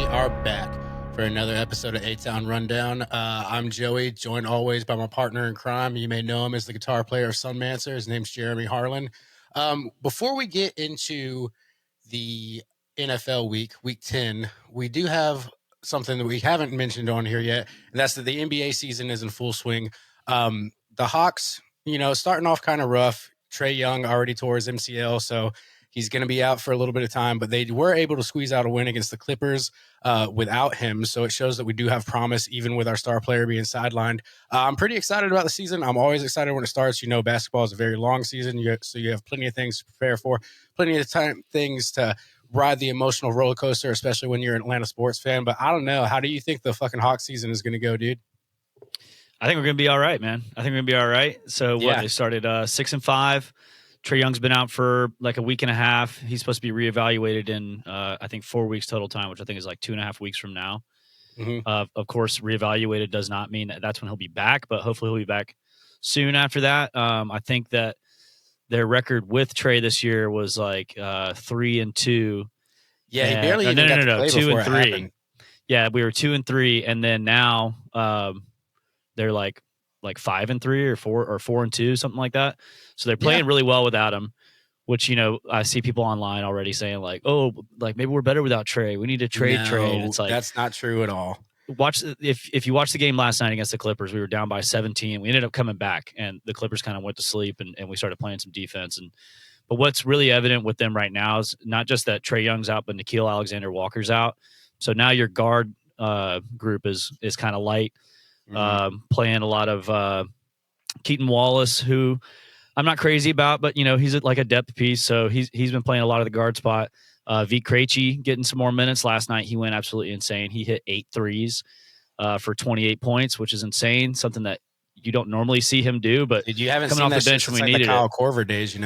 are back for another episode of A-Town Rundown. I'm Joey, joined always by my partner in crime. You may know him as the guitar player of Sunmancer. His name's Jeremy Harlan. Before we get into the NFL week 10, we do have something that we haven't mentioned on here yet, and that's that the NBA season is in full swing. The Hawks, starting off kind of rough. Trae Young already tore his MCL, so he's going to be out for a little bit of time, but they were able to squeeze out a win against the Clippers without him. So it shows that we do have promise, even with our star player being sidelined. I'm pretty excited about the season. I'm always excited when it starts. Basketball is a very long season, so you have plenty of things to prepare for, plenty of things to ride the emotional roller coaster, especially when you're an Atlanta sports fan. But I don't know. How do you think the fucking Hawks season is going to go, dude? I think we're going to be all right, man. I think we're going to be all right. So they started 6-5. Trae Young's been out for like a week and a half. He's supposed to be reevaluated in, I think, 4 weeks total time, which I think is like 2.5 weeks from now. Mm-hmm. Of course, reevaluated does not mean that's when he'll be back, but hopefully he'll be back soon after that. I think that their record with Trae this year was like 3-2. Yeah, he barely even got to play 2-3. Yeah, we were 2-3, and then now they're like 5-3 or 4-2, something like that. So they're playing really well without him, which, I see people online already saying like, oh, like maybe we're better without Trae. We need to trade Trae. And it's like, that's not true at all. If you watch the game last night against the Clippers, we were down by 17. We ended up coming back, and the Clippers kind of went to sleep, and we started playing some defense. But what's really evident with them right now is not just that Trae Young's out, but Nickeil Alexander-Walker's out. So now your guard group is kind of light. Playing a lot of Keaton Wallace, who I'm not crazy about, but he's like a depth piece, so he's been playing a lot of the guard spot. V. Krejci getting some more minutes. Last night he went absolutely insane. He hit 8 threes for 28 points, which is insane. Something that you don't normally see him do. But you haven't coming seen off the bench when we needed the Kyle Korver days,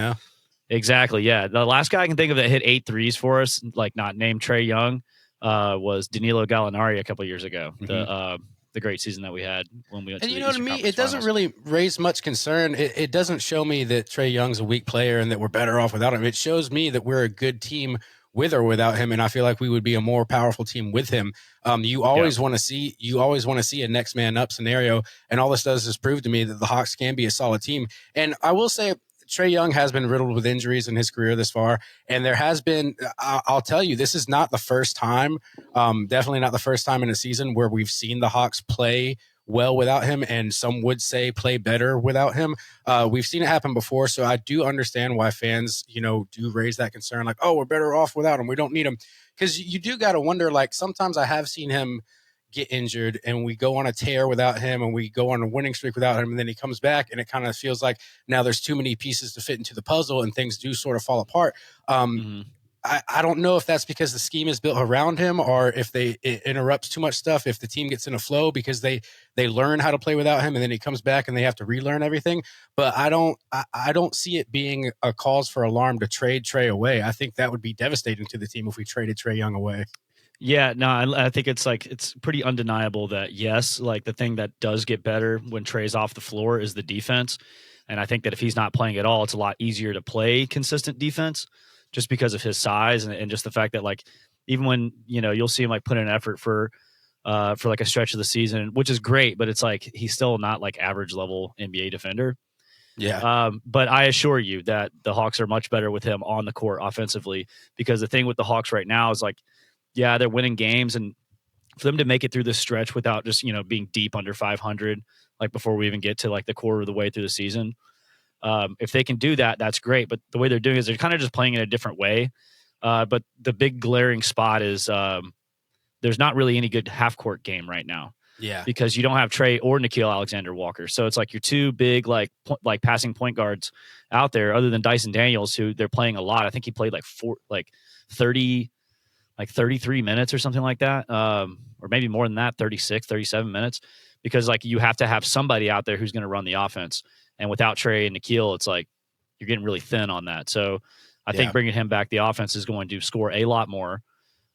Exactly. Yeah, the last guy I can think of that hit 8 threes for us, like not named Trae Young, was Danilo Gallinari a couple years ago. The great season that we had when we went to the Eastern Conference it doesn't really raise much concern. It doesn't show me that Trae Young's a weak player and that we're better off without him. It shows me that we're a good team with or without him, and I feel like we would be a more powerful team with him. You always want to see a next man up scenario, and all this does is prove to me that the Hawks can be a solid team. And I will say, Trae Young has been riddled with injuries in his career this far, and there has been, I'll tell you, this is not the first time, definitely not the first time in a season where we've seen the Hawks play well without him, and some would say play better without him. We've seen it happen before, so I do understand why fans, do raise that concern, like, oh, we're better off without him, we don't need him, because you do got to wonder, like, sometimes I have seen him get injured and we go on a tear without him and we go on a winning streak without him, and then he comes back and it kind of feels like now there's too many pieces to fit into the puzzle and things do sort of fall apart. I don't know if that's because the scheme is built around him or if it interrupts too much stuff, if the team gets in a flow because they learn how to play without him and then he comes back and they have to relearn everything. But I don't see it being a cause for alarm to trade Trae away. I think that would be devastating to the team if we traded Trae Young away. Yeah, no, I think it's pretty undeniable that, yes, like the thing that does get better when Trae's off the floor is the defense. And I think that if he's not playing at all, it's a lot easier to play consistent defense just because of his size and just the fact that, like, even when, you'll see him like put in an effort for like a stretch of the season, which is great, but it's like he's still not like average level NBA defender. Yeah. But I assure you that the Hawks are much better with him on the court offensively, because the thing with the Hawks right now is like, yeah, they're winning games, and for them to make it through this stretch without just, being deep under 500, like before we even get to like the quarter of the way through the season, if they can do that, that's great. But the way they're doing is they're kind of just playing in a different way. But the big glaring spot is there's not really any good half court game right now. Yeah, because you don't have Trae or Nickeil Alexander-Walker, so it's like your two big like passing point guards out there, other than Dyson Daniels, who they're playing a lot. I think he played like 33 minutes or something like that, or maybe more than that, 36, 37 minutes, because like you have to have somebody out there who's going to run the offense. And without Trae and Nickeil, it's like you're getting really thin on that. So I think bringing him back, the offense is going to score a lot more.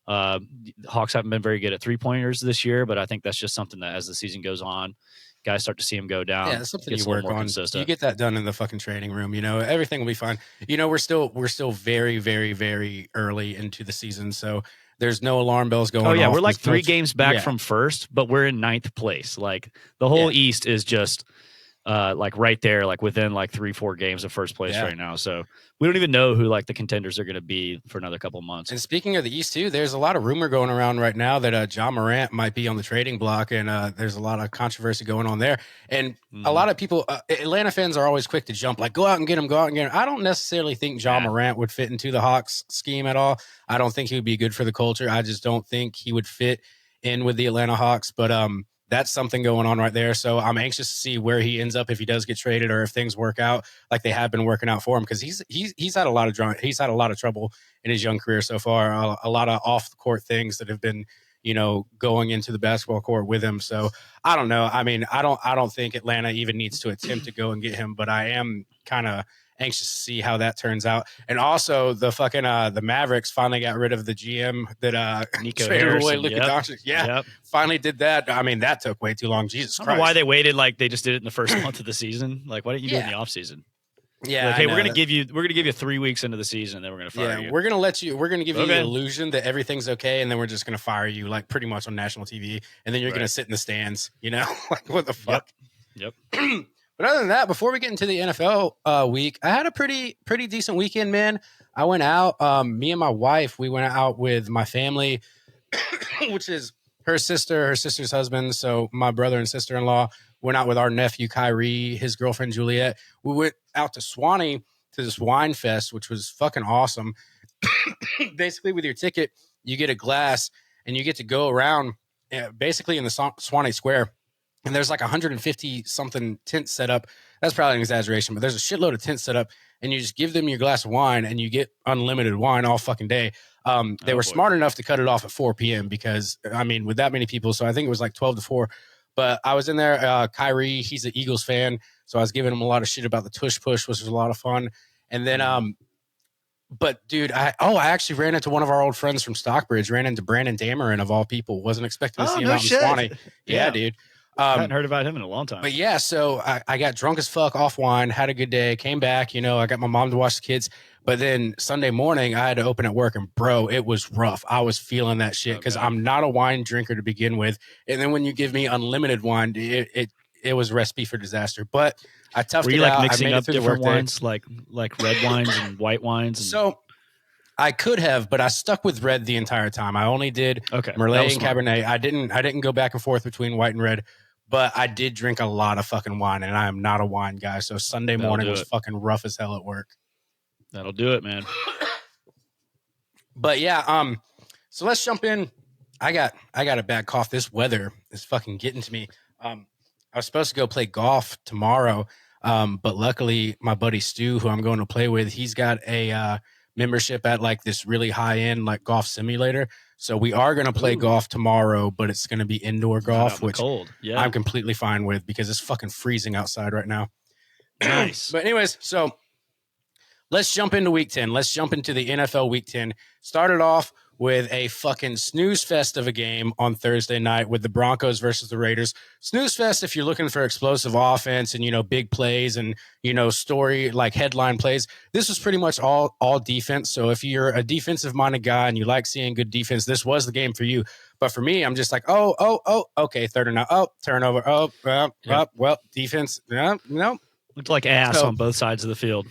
Hawks haven't been very good at 3-pointers this year, but I think that's just something that as the season goes on, guys start to see him go down. Yeah, that's something you work on. Consistent. You get that done in the fucking training room. Everything will be fine. We're still very, very, very early into the season, so There's no alarm bells going Oh off. yeah, we're like There's no 3 games back yeah. from first, but we're in 9th place. Like the whole East is just like right there, like within like 3-4 games of first place right now. So we don't even know who like the contenders are going to be for another couple of months. And speaking of the East too, there's a lot of rumor going around right now that John Morant might be on the trading block, and there's a lot of controversy going on there. And a lot of people, Atlanta fans are always quick to jump, like go out and get him, go out and get him. I don't necessarily think John Morant would fit into the Hawks scheme at all. I don't think he would be good for the culture. I just don't think he would fit in with the Atlanta Hawks. But that's something going on right there. So I'm anxious to see where he ends up if he does get traded or if things work out like they have been working out for him, because he's had a lot of he's had a lot of trouble in his young career so far. A lot of off the court things that have been, going into the basketball court with him. So I don't know. I mean, I don't think Atlanta even needs to attempt to go and get him, but I am kind of anxious to see how that turns out. And also the fucking the Mavericks finally got rid of the GM that Nico traded Harrison, away Luka Doncic. Finally did that. I mean, that took way too long. Jesus Christ. I don't know why they waited. Like they just did it in the first month of the season. Like, why didn't you do it in the offseason? Yeah. Like, hey, we're gonna give you 3 weeks into the season, and then we're gonna fire you. We're gonna give you the illusion that everything's okay, and then we're just gonna fire you, like pretty much on national TV, and then you're gonna sit in the stands. Like what the fuck? Yep. But other than that, before we get into the NFL week, I had a pretty decent weekend, man. I went out. Me and my wife, we went out with my family, which is her sister's husband. So my brother and sister-in-law went out with our nephew Kyrie, his girlfriend Juliet. We went out to Swanee to this wine fest, which was fucking awesome. Basically, with your ticket, you get a glass and you get to go around basically in the Swanee Square. And there's like 150 something tents set up. That's probably an exaggeration, but there's a shitload of tents set up, and you just give them your glass of wine and you get unlimited wine all fucking day. They were smart enough to cut it off at 4 p.m. because, I mean, with that many people, so I think it was like 12 to 4. But I was in there. Kyrie, he's an Eagles fan, so I was giving him a lot of shit about the tush push, which was a lot of fun. And then, but dude, I actually ran into one of our old friends from Stockbridge. Ran into Brandon Dameron of all people. Wasn't expecting to see him out in Swanee. Yeah, dude. I hadn't heard about him in a long time. But yeah, so I got drunk as fuck off wine, had a good day, came back, I got my mom to watch the kids. But then Sunday morning, I had to open at work, and bro, it was rough. I was feeling that shit because I'm not a wine drinker to begin with. And then when you give me unlimited wine, it was a recipe for disaster. But I toughed it out. Were you like mixing up different wines, like red wines and white wines? And... So I could have, but I stuck with red the entire time. I only did Merlot and Cabernet. I didn't go back and forth between white and red. But I did drink a lot of fucking wine, and I am not a wine guy. So Sunday morning was fucking rough as hell at work. That'll do it, man. But yeah, so let's jump in. I got a bad cough. This weather is fucking getting to me. I was supposed to go play golf tomorrow, but luckily my buddy Stu, who I'm going to play with, he's got a membership at like this really high end like golf simulator. So we are going to play golf tomorrow, but it's going to be indoor golf, which I'm completely fine with because it's fucking freezing outside right now. Nice. But anyways, so let's jump into week 10. Let's jump into the NFL week 10. Started off with a fucking snooze fest of a game on Thursday night with the Broncos versus the Raiders. Snooze fest if you're looking for explosive offense and, big plays and, story like headline plays. This was pretty much all defense. So if you're a defensive minded guy and you like seeing good defense, this was the game for you. But for me, I'm just like, okay, third and out. Oh, turnover. Well, defense. No. Looked like ass on both sides of the field.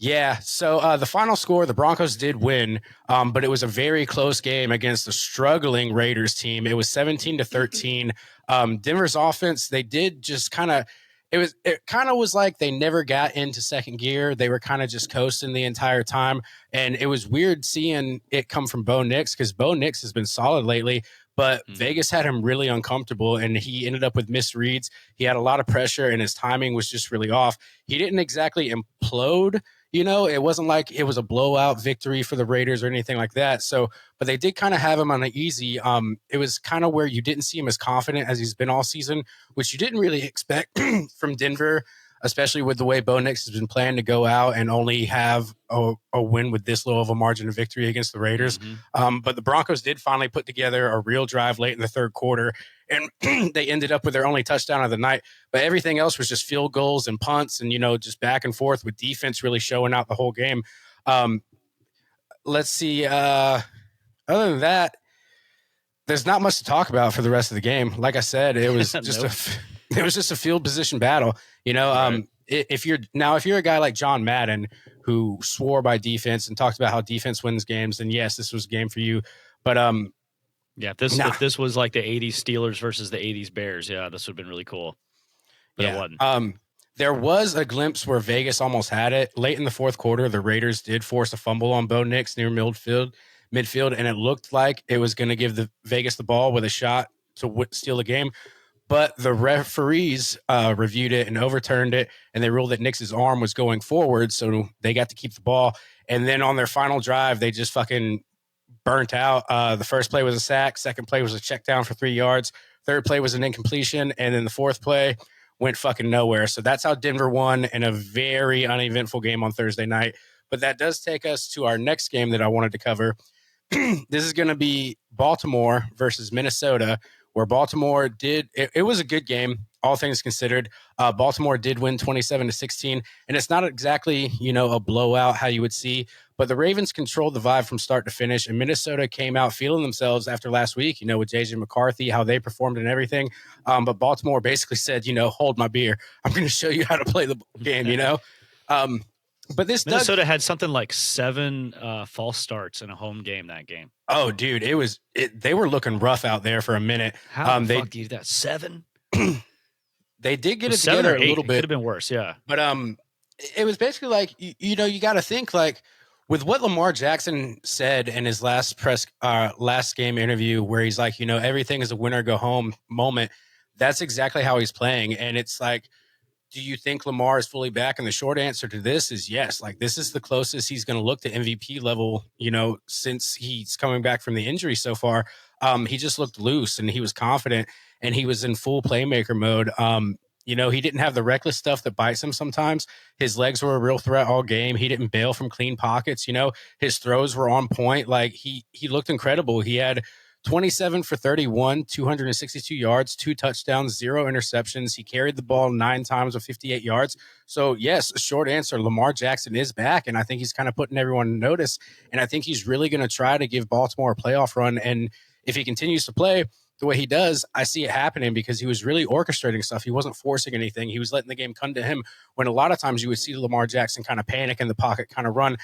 Yeah, so the final score, the Broncos did win, but it was a very close game against a struggling Raiders team. It was 17-13. Denver's offense, they did just it kind of was like they never got into second gear. They were kind of just coasting the entire time, and it was weird seeing it come from Bo Nix because Bo Nix has been solid lately, but Vegas had him really uncomfortable, and he ended up with missed reads. He had a lot of pressure, and his timing was just really off. He didn't exactly implode. It wasn't like it was a blowout victory for the Raiders or anything like that. So, but they did kind of have him on an easy. It was kind of where you didn't see him as confident as he's been all season, which you didn't really expect from Denver, especially with the way Bo Nix has been planning to go out and only have a win with this low of a margin of victory against the Raiders. But the Broncos did finally put together a real drive late in the third quarter, and they ended up with their only touchdown of the night. But everything else was just field goals and punts and, just back and forth with defense really showing out the whole game. Let's see. Other than that, there's not much to talk about for the rest of the game. Like I said, it was just Nope. it was just a field position battle. Right. If you're a guy like John Madden who swore by defense and talked about how defense wins games, then yes, this was a game for you. But Yeah, if nah, this was like the '80s Steelers versus the '80s Bears, yeah, this would have been really cool. But it yeah. wasn't. There was a glimpse where Vegas almost had it late in the fourth quarter. The Raiders did force a fumble on Bo Nix near midfield, and it looked like it was going to give the Vegas the ball with a shot to steal the game. But the referees reviewed it and overturned it, and they ruled that Nix's arm was going forward, so they got to keep the ball. And then on their final drive, they just fucking burnt out. The first play was a sack. Second play was a check down for 3 yards. Third play was an incompletion. And then the fourth play went fucking nowhere. So that's how Denver won in a very uneventful game on Thursday night. But that does take us to our next game that I wanted to cover. This is going to be Baltimore versus Minnesota, where Baltimore it was a good game, all things considered. Baltimore did win 27-16, and it's not exactly, a blowout how you would see, but the Ravens controlled the vibe from start to finish, and Minnesota came out feeling themselves after last week, with JJ McCarthy, how they performed and everything. But Baltimore basically said, hold my beer. I'm going to show you how to play the game, But this Minnesota had something like 7 false starts in a home game that game. Oh, dude, they were looking rough out there for a minute. How the fuck do you do that? 7? They did get it together a little bit. It could have been worse, yeah. But it was basically like, you got to think like with what Lamar Jackson said in his last game interview where he's like, everything is a winner go home moment. That's exactly how he's playing. And it's like, do you think Lamar is fully back? And the short answer to this is yes. Like this is the closest he's going to look to MVP level, since he's coming back from the injury so far. He just looked loose and he was confident and he was in full playmaker mode. He didn't have the reckless stuff that bites him sometimes. His legs were a real threat all game. He didn't bail from clean pockets. His throws were on point. Like he looked incredible. He had 27 for 31, 262 yards, 2 touchdowns, 0 interceptions. He carried the ball 9 times with 58 yards. So, yes, short answer, Lamar Jackson is back, and I think he's kind of putting everyone on notice, and I think he's really going to try to give Baltimore a playoff run, and if he continues to play the way he does, I see it happening because he was really orchestrating stuff. He wasn't forcing anything. He was letting the game come to him when a lot of times you would see Lamar Jackson kind of panic in the pocket, kind of run.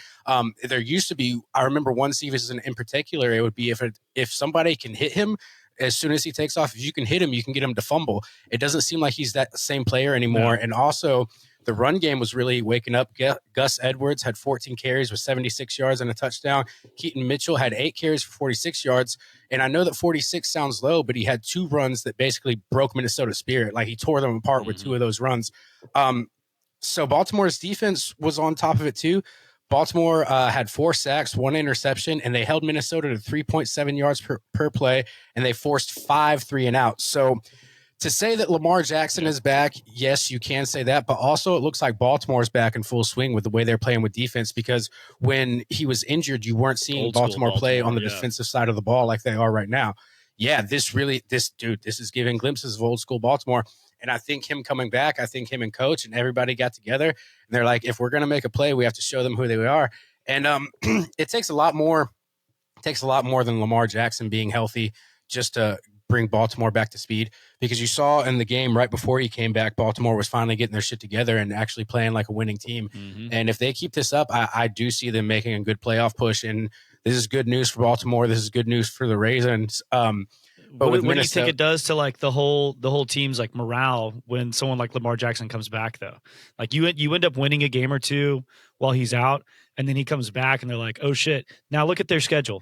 There used to be, I remember one season in particular, it would be if somebody can hit him as soon as he takes off, if you can hit him, you can get him to fumble. It doesn't seem like he's that same player anymore. No. And also the run game was really waking up. Gus Edwards had 14 carries with 76 yards and a touchdown. Keaton Mitchell had 8 carries for 46 yards. And I know that 46 sounds low, but he had 2 runs that basically broke Minnesota's spirit. Like he tore them apart with 2 of those runs. So Baltimore's defense was on top of it too. Baltimore had 4 sacks, 1 interception, and they held Minnesota to 3.7 yards per play, and they forced 5 3-and-outs. So to say that Lamar Jackson is back, yes, you can say that, but also it looks like Baltimore's back in full swing with the way they're playing with defense because when he was injured, you weren't seeing Baltimore play on the defensive side of the ball like they are right now. Yeah, this is giving glimpses of old school Baltimore. And I think him coming back, I think him and coach and everybody got together and they're like, if we're going to make a play, we have to show them who they are. And it takes a lot more than Lamar Jackson being healthy just to bring Baltimore back to speed, because you saw in the game right before he came back, Baltimore was finally getting their shit together and actually playing like a winning team. Mm-hmm. And if they keep this up, I do see them making a good playoff push. And this is good news for Baltimore. This is good news for the Ravens. But what do you think it does to like the whole team's like morale when someone like Lamar Jackson comes back though? Like you end up winning a game or two while he's out, and then he comes back and they're like, oh shit. Now look at their schedule.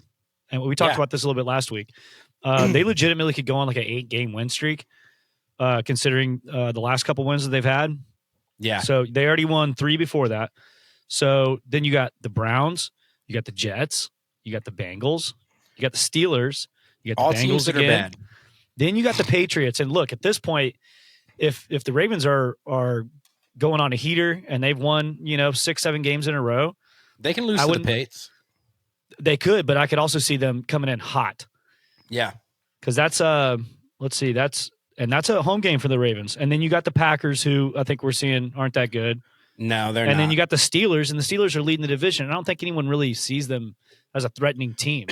And we talked about this a little bit last week. They legitimately could go on like an 8-game win streak, considering the last couple wins that they've had. Yeah. So they already won 3 before that. So then you got the Browns, you got the Jets, you got the Bengals, you got the Steelers, you got the all Bengals teams that again. are bad. Then you got the Patriots. And look, at this point, if the Ravens are going on a heater and they've won 6-7 games in a row, they can lose to the Pates. They could, but I could also see them coming in hot. Yeah. Because that's that's a home game for the Ravens. And then you got the Packers, who I think we're seeing aren't that good. No, they're not. And then you got the Steelers, and the Steelers are leading the division. I don't think anyone really sees them as a threatening team.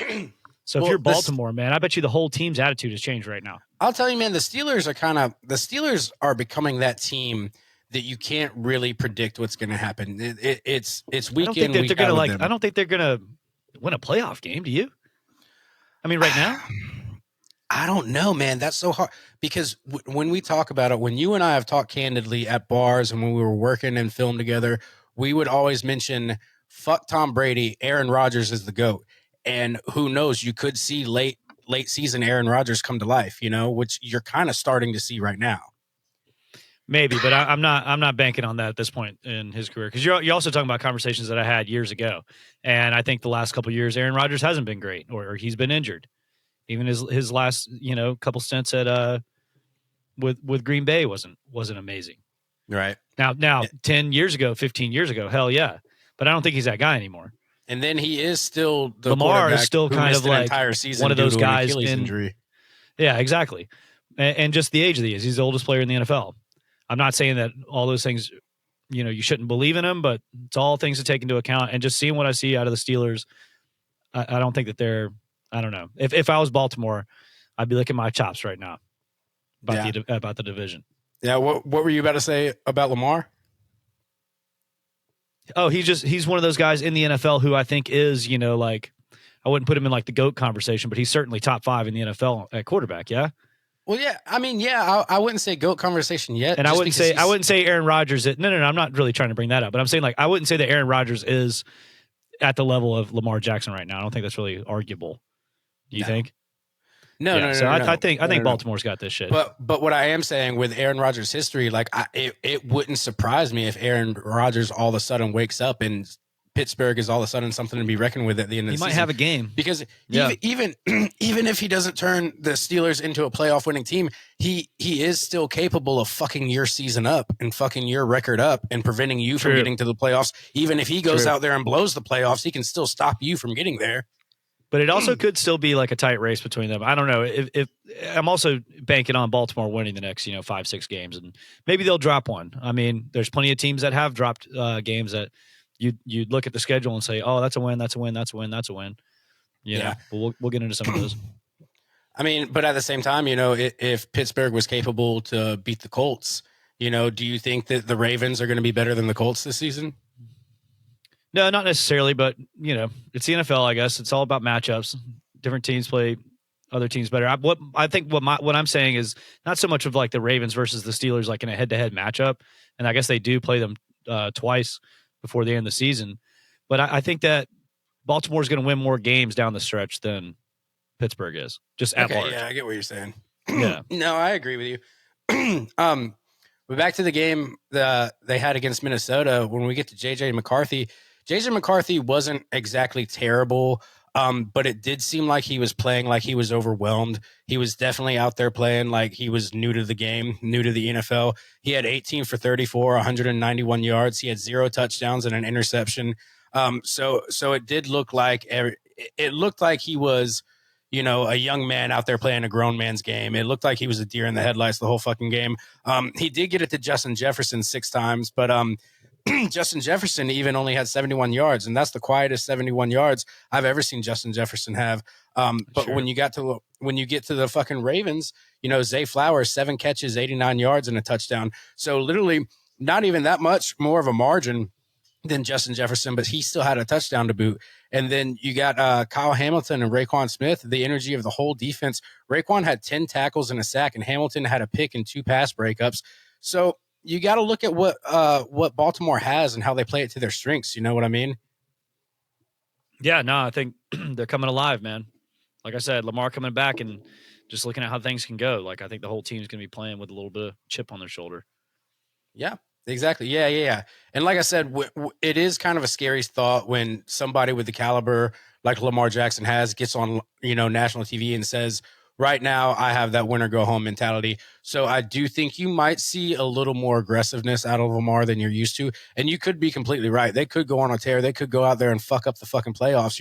So if Well, you're Baltimore, man, I bet you the whole team's attitude has changed right now. I'll tell you, man, the Steelers are becoming that team that you can't really predict what's going to happen. It's I week don't think in, that they're week gonna out with like. I them. don't think they're gonna win a playoff game. Do you? I mean, right now, I don't know, man. That's so hard because when we talk about it, when you and I have talked candidly at bars and when we were working and film together, we would always mention fuck Tom Brady, Aaron Rodgers is the GOAT. And who knows, you could see late season Aaron Rodgers come to life, which you're kind of starting to see right now. maybe, but I'm not. I'm not banking on that at this point in his career because you're also talking about conversations that I had years ago, and I think the last couple of years, Aaron Rodgers hasn't been great, or he's been injured. Even his last couple stints at with Green Bay wasn't amazing. Right. Now 10 years ago, 15 years ago, hell yeah. But I don't think he's that guy anymore. And then he is still the Lamar is quarterback still who kind missed of an like entire season one of due those to an guys Achilles injury. Yeah, exactly. And just the age that he is. He's the oldest player in the NFL. I'm not saying that all those things, you shouldn't believe in him, but it's all things to take into account. And just seeing what I see out of the Steelers, I don't think that I don't know. If I was Baltimore, I'd be licking my chops right now about the division. Yeah. What were you about to say about Lamar? Oh, he's one of those guys in the NFL who I think is, like, I wouldn't put him in like the GOAT conversation, but he's certainly top 5 in the NFL at quarterback. Yeah. Well, yeah. I mean, yeah, I wouldn't say GOAT conversation yet. And I wouldn't say Aaron Rodgers. No, I'm not really trying to bring that up, but I'm saying like, I wouldn't say that Aaron Rodgers is at the level of Lamar Jackson right now. I don't think that's really arguable. Do you think? No. So I think No. Baltimore's got this shit. But what I am saying with Aaron Rodgers' history, like it wouldn't surprise me if Aaron Rodgers all of a sudden wakes up and Pittsburgh is all of a sudden something to be reckoned with at the end of the season. He might have a game because even if he doesn't turn the Steelers into a playoff winning team, he is still capable of fucking your season up and fucking your record up and preventing you from getting to the playoffs. Even if he goes out there and blows the playoffs, he can still stop you from getting there. But it also could still be like a tight race between them. I don't know. If I'm also banking on Baltimore winning the next, 5-6 games, and maybe they'll drop one. I mean, there's plenty of teams that have dropped games that you'd look at the schedule and say, oh, that's a win, that's a win, that's a win, that's a win. But we'll get into some of those. I mean, but at the same time, if Pittsburgh was capable to beat the Colts, do you think that the Ravens are going to be better than the Colts this season? No, not necessarily, but it's the NFL. I guess it's all about matchups. Different teams play other teams better. What I'm saying is not so much of like the Ravens versus the Steelers, like in a head-to-head matchup. And I guess they do play them twice before the end of the season. But I think that Baltimore is going to win more games down the stretch than Pittsburgh is, just at large. Yeah, I get what you're saying. Yeah, no, I agree with you. But back to the game they had against Minnesota. When we get to JJ McCarthy wasn't exactly terrible, but it did seem like he was playing like he was overwhelmed. He was definitely out there playing like he was new to the game, new to the NFL. He had 18 for 34, 191 yards. He had 0 touchdowns and an interception. So it did look like he was, a young man out there playing a grown man's game. It looked like he was a deer in the headlights the whole fucking game. He did get it to Justin Jefferson 6 times, but Justin Jefferson even only had 71 yards, and that's the quietest 71 yards I've ever seen Justin Jefferson have. But sure. when you get to the fucking Ravens, Zay Flowers, 7 catches, 89 yards and a touchdown. So literally not even that much more of a margin than Justin Jefferson, but he still had a touchdown to boot. And then you got Kyle Hamilton and Raekwon Smith, the energy of the whole defense. Raekwon had 10 tackles and a sack, and Hamilton had a pick and 2 pass breakups. So you got to look at what Baltimore has and how they play it to their strengths. You know what I mean? Yeah, no, I think they're coming alive, man. Like I said, Lamar coming back and just looking at how things can go. Like I think the whole team's going to be playing with a little bit of chip on their shoulder. Yeah, exactly. Yeah. And like I said, it is kind of a scary thought when somebody with the caliber like Lamar Jackson gets on, national TV and says, right now, I have that winner go home mentality. So I do think you might see a little more aggressiveness out of Lamar than you're used to. And you could be completely right. They could go on a tear. They could go out there and fuck up the fucking playoffs.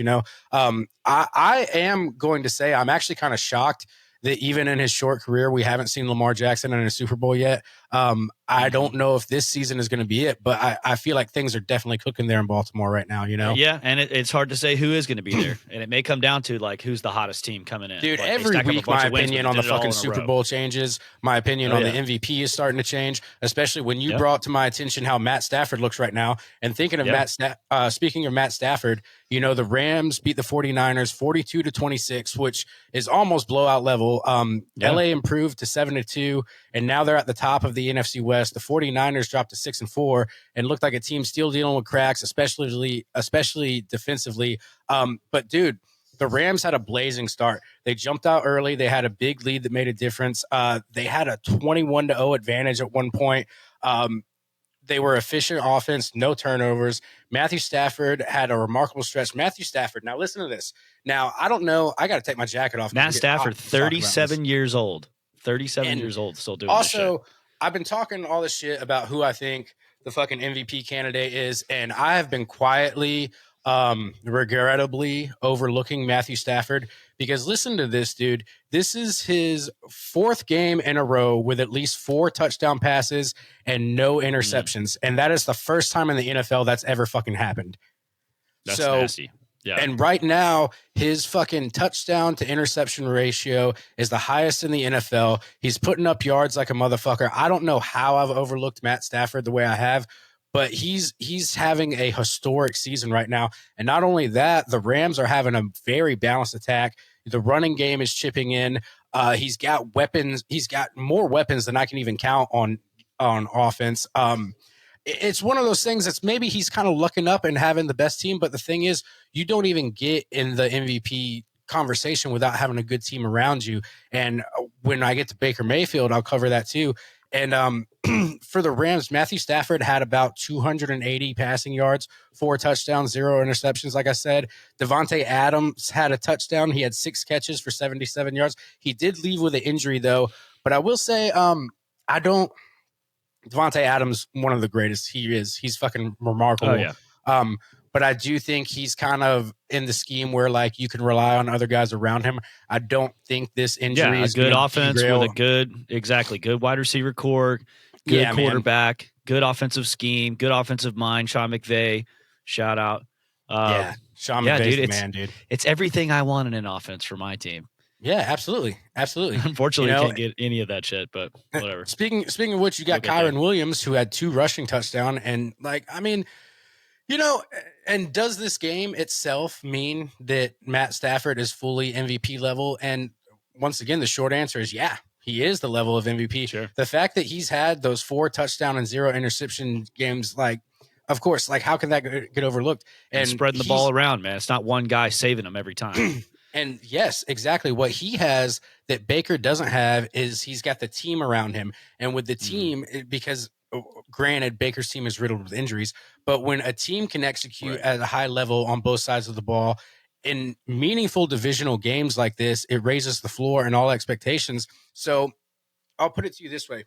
I am going to say I'm actually kind of shocked that even in his short career, we haven't seen Lamar Jackson in a Super Bowl yet. I don't know if this season is going to be it, but I feel like things are definitely cooking there in Baltimore right now, you know? Yeah, and it's hard to say who is going to be there, and it may come down to like who's the hottest team coming in. Dude, Like they every stack up a week bunch my of wins, but opinion they on the did it all fucking in a Super row. Bowl changes. My opinion Oh, on yeah. the MVP is starting to change, especially when you Yeah. brought to my attention how Matt Stafford looks right now. And thinking of Yeah. speaking of Matt Stafford, you know, the Rams beat the 49ers 42-26, which is almost blowout level. Yeah. LA improved to 7-2, and now they're at the top of the NFC West. The 49ers dropped to 6-4 and looked like a team still dealing with cracks, especially defensively. But dude, the Rams had a blazing start. They jumped out early. They had a big lead that made a difference. They had a 21-0 advantage at one point. They were efficient offense, no turnovers. Matthew Stafford had a remarkable stretch. Matthew Stafford. Now listen to this. Now I don't know. I got to take my jacket off. Matt Stafford, 37 years old. 37 years old, still doing this shit. Also, I've been talking all this shit about who I think the fucking MVP candidate is, and I have been quietly, regrettably overlooking Matthew Stafford because listen to this, dude. This is his fourth game in a row with at least 4 touchdown passes and no interceptions, and that is the first time in the NFL that's ever fucking happened. That's nasty. Yeah. And right now, his fucking touchdown to interception ratio is the highest in the NFL. He's putting up yards like a motherfucker. I don't know how I've overlooked Matt Stafford the way I have, but he's having a historic season right now. And not only that, the Rams are having a very balanced attack. The running game is chipping in. He's got weapons. He's got more weapons than I can even count on offense. It's one of those things that's maybe he's kind of lucking up and having the best team. But the thing is, you don't even get in the MVP conversation without having a good team around you. And when I get to Baker Mayfield, I'll cover that too. And for the Rams, Matthew Stafford had about 280 passing yards, 4 touchdowns, 0 interceptions. Like I said, Devontae Adams had a touchdown. He had 6 catches for 77 yards. He did leave with an injury though. But I will say, Devontae Adams, one of the greatest. He is. He's fucking remarkable. Oh, yeah. But I do think he's kind of in the scheme where like you can rely on other guys around him. I don't think this injury is a good offense derail. with a good wide receiver core, good quarterback, man. Good offensive scheme, good offensive mind. Sean McVay, shout out. Sean McVay's the man, dude. It's everything I want in an offense for my team. Yeah, absolutely. Unfortunately, you can't get any of that shit, but whatever. Speaking of which, you got Kyron Williams, who had 2 rushing touchdowns. And, like, I mean, you know, and does this game itself mean that Matt Stafford is fully MVP level? And once again, the short answer is yeah, he is the level of MVP. Sure. The fact that he's had those 4 touchdown and 0 interception games, like, of course, like, how can that get overlooked? And spreading the ball around, man. It's not one guy saving them every time. And yes, exactly. What he has that Baker doesn't have is he's got the team around him. And with the team, because granted, Baker's team is riddled with injuries, but when a team can execute at a high level on both sides of the ball in meaningful divisional games like this, it raises the floor and all expectations. So I'll put it to you this way.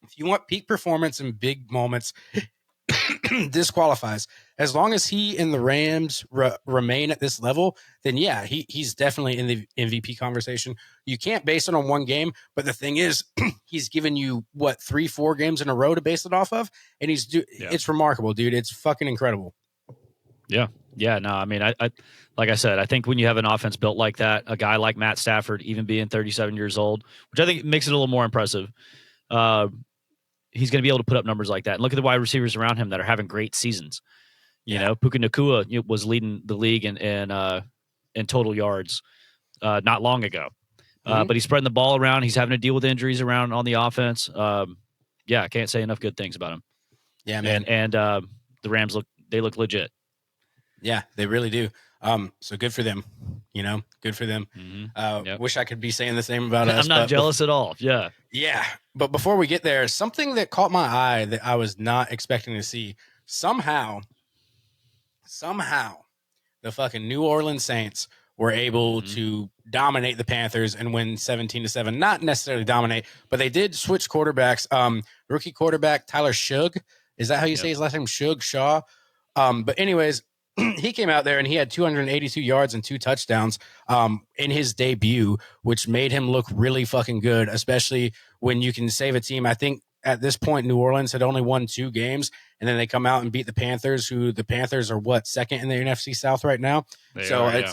If you want peak performance in big moments, this qualifies. As long as he and the Rams remain at this level, then yeah, he's definitely in the MVP conversation. You can't base it on one game, but the thing is, he's given you 3-4 games in a row to base it off of, and it's remarkable, dude. It's fucking incredible. Yeah. No, I mean, I like I said, I think when you have an offense built like that, a guy like Matt Stafford, even being 37 years old, which I think makes it a little more impressive. He's going to be able to put up numbers like that. And look at the wide receivers around him that are having great seasons. You know, Puka Nacua was leading the league in total yards not long ago. But he's spreading the ball around. He's having to deal with injuries around on the offense. I can't say enough good things about him. Yeah, man. And the Rams look legit. Yeah, they really do. So good for them. You know, good for them. Wish I could be saying the same about us. I'm not jealous at all. Yeah. Yeah. But before we get there, something that caught my eye that I was not expecting to see. Somehow, the fucking New Orleans Saints were able to dominate the Panthers and win 17-7. Not necessarily dominate, but they did switch quarterbacks. Rookie quarterback Tyler Shug. Is that how you say his last name? Shaw. But anyways, he came out there and he had 282 yards and 2 touchdowns in his debut, which made him look really fucking good, especially when you can save a team. I think at this point, New Orleans had only won 2 games, and then they come out and beat the Panthers, who the Panthers are what, second in the NFC South right now. They So are, yeah.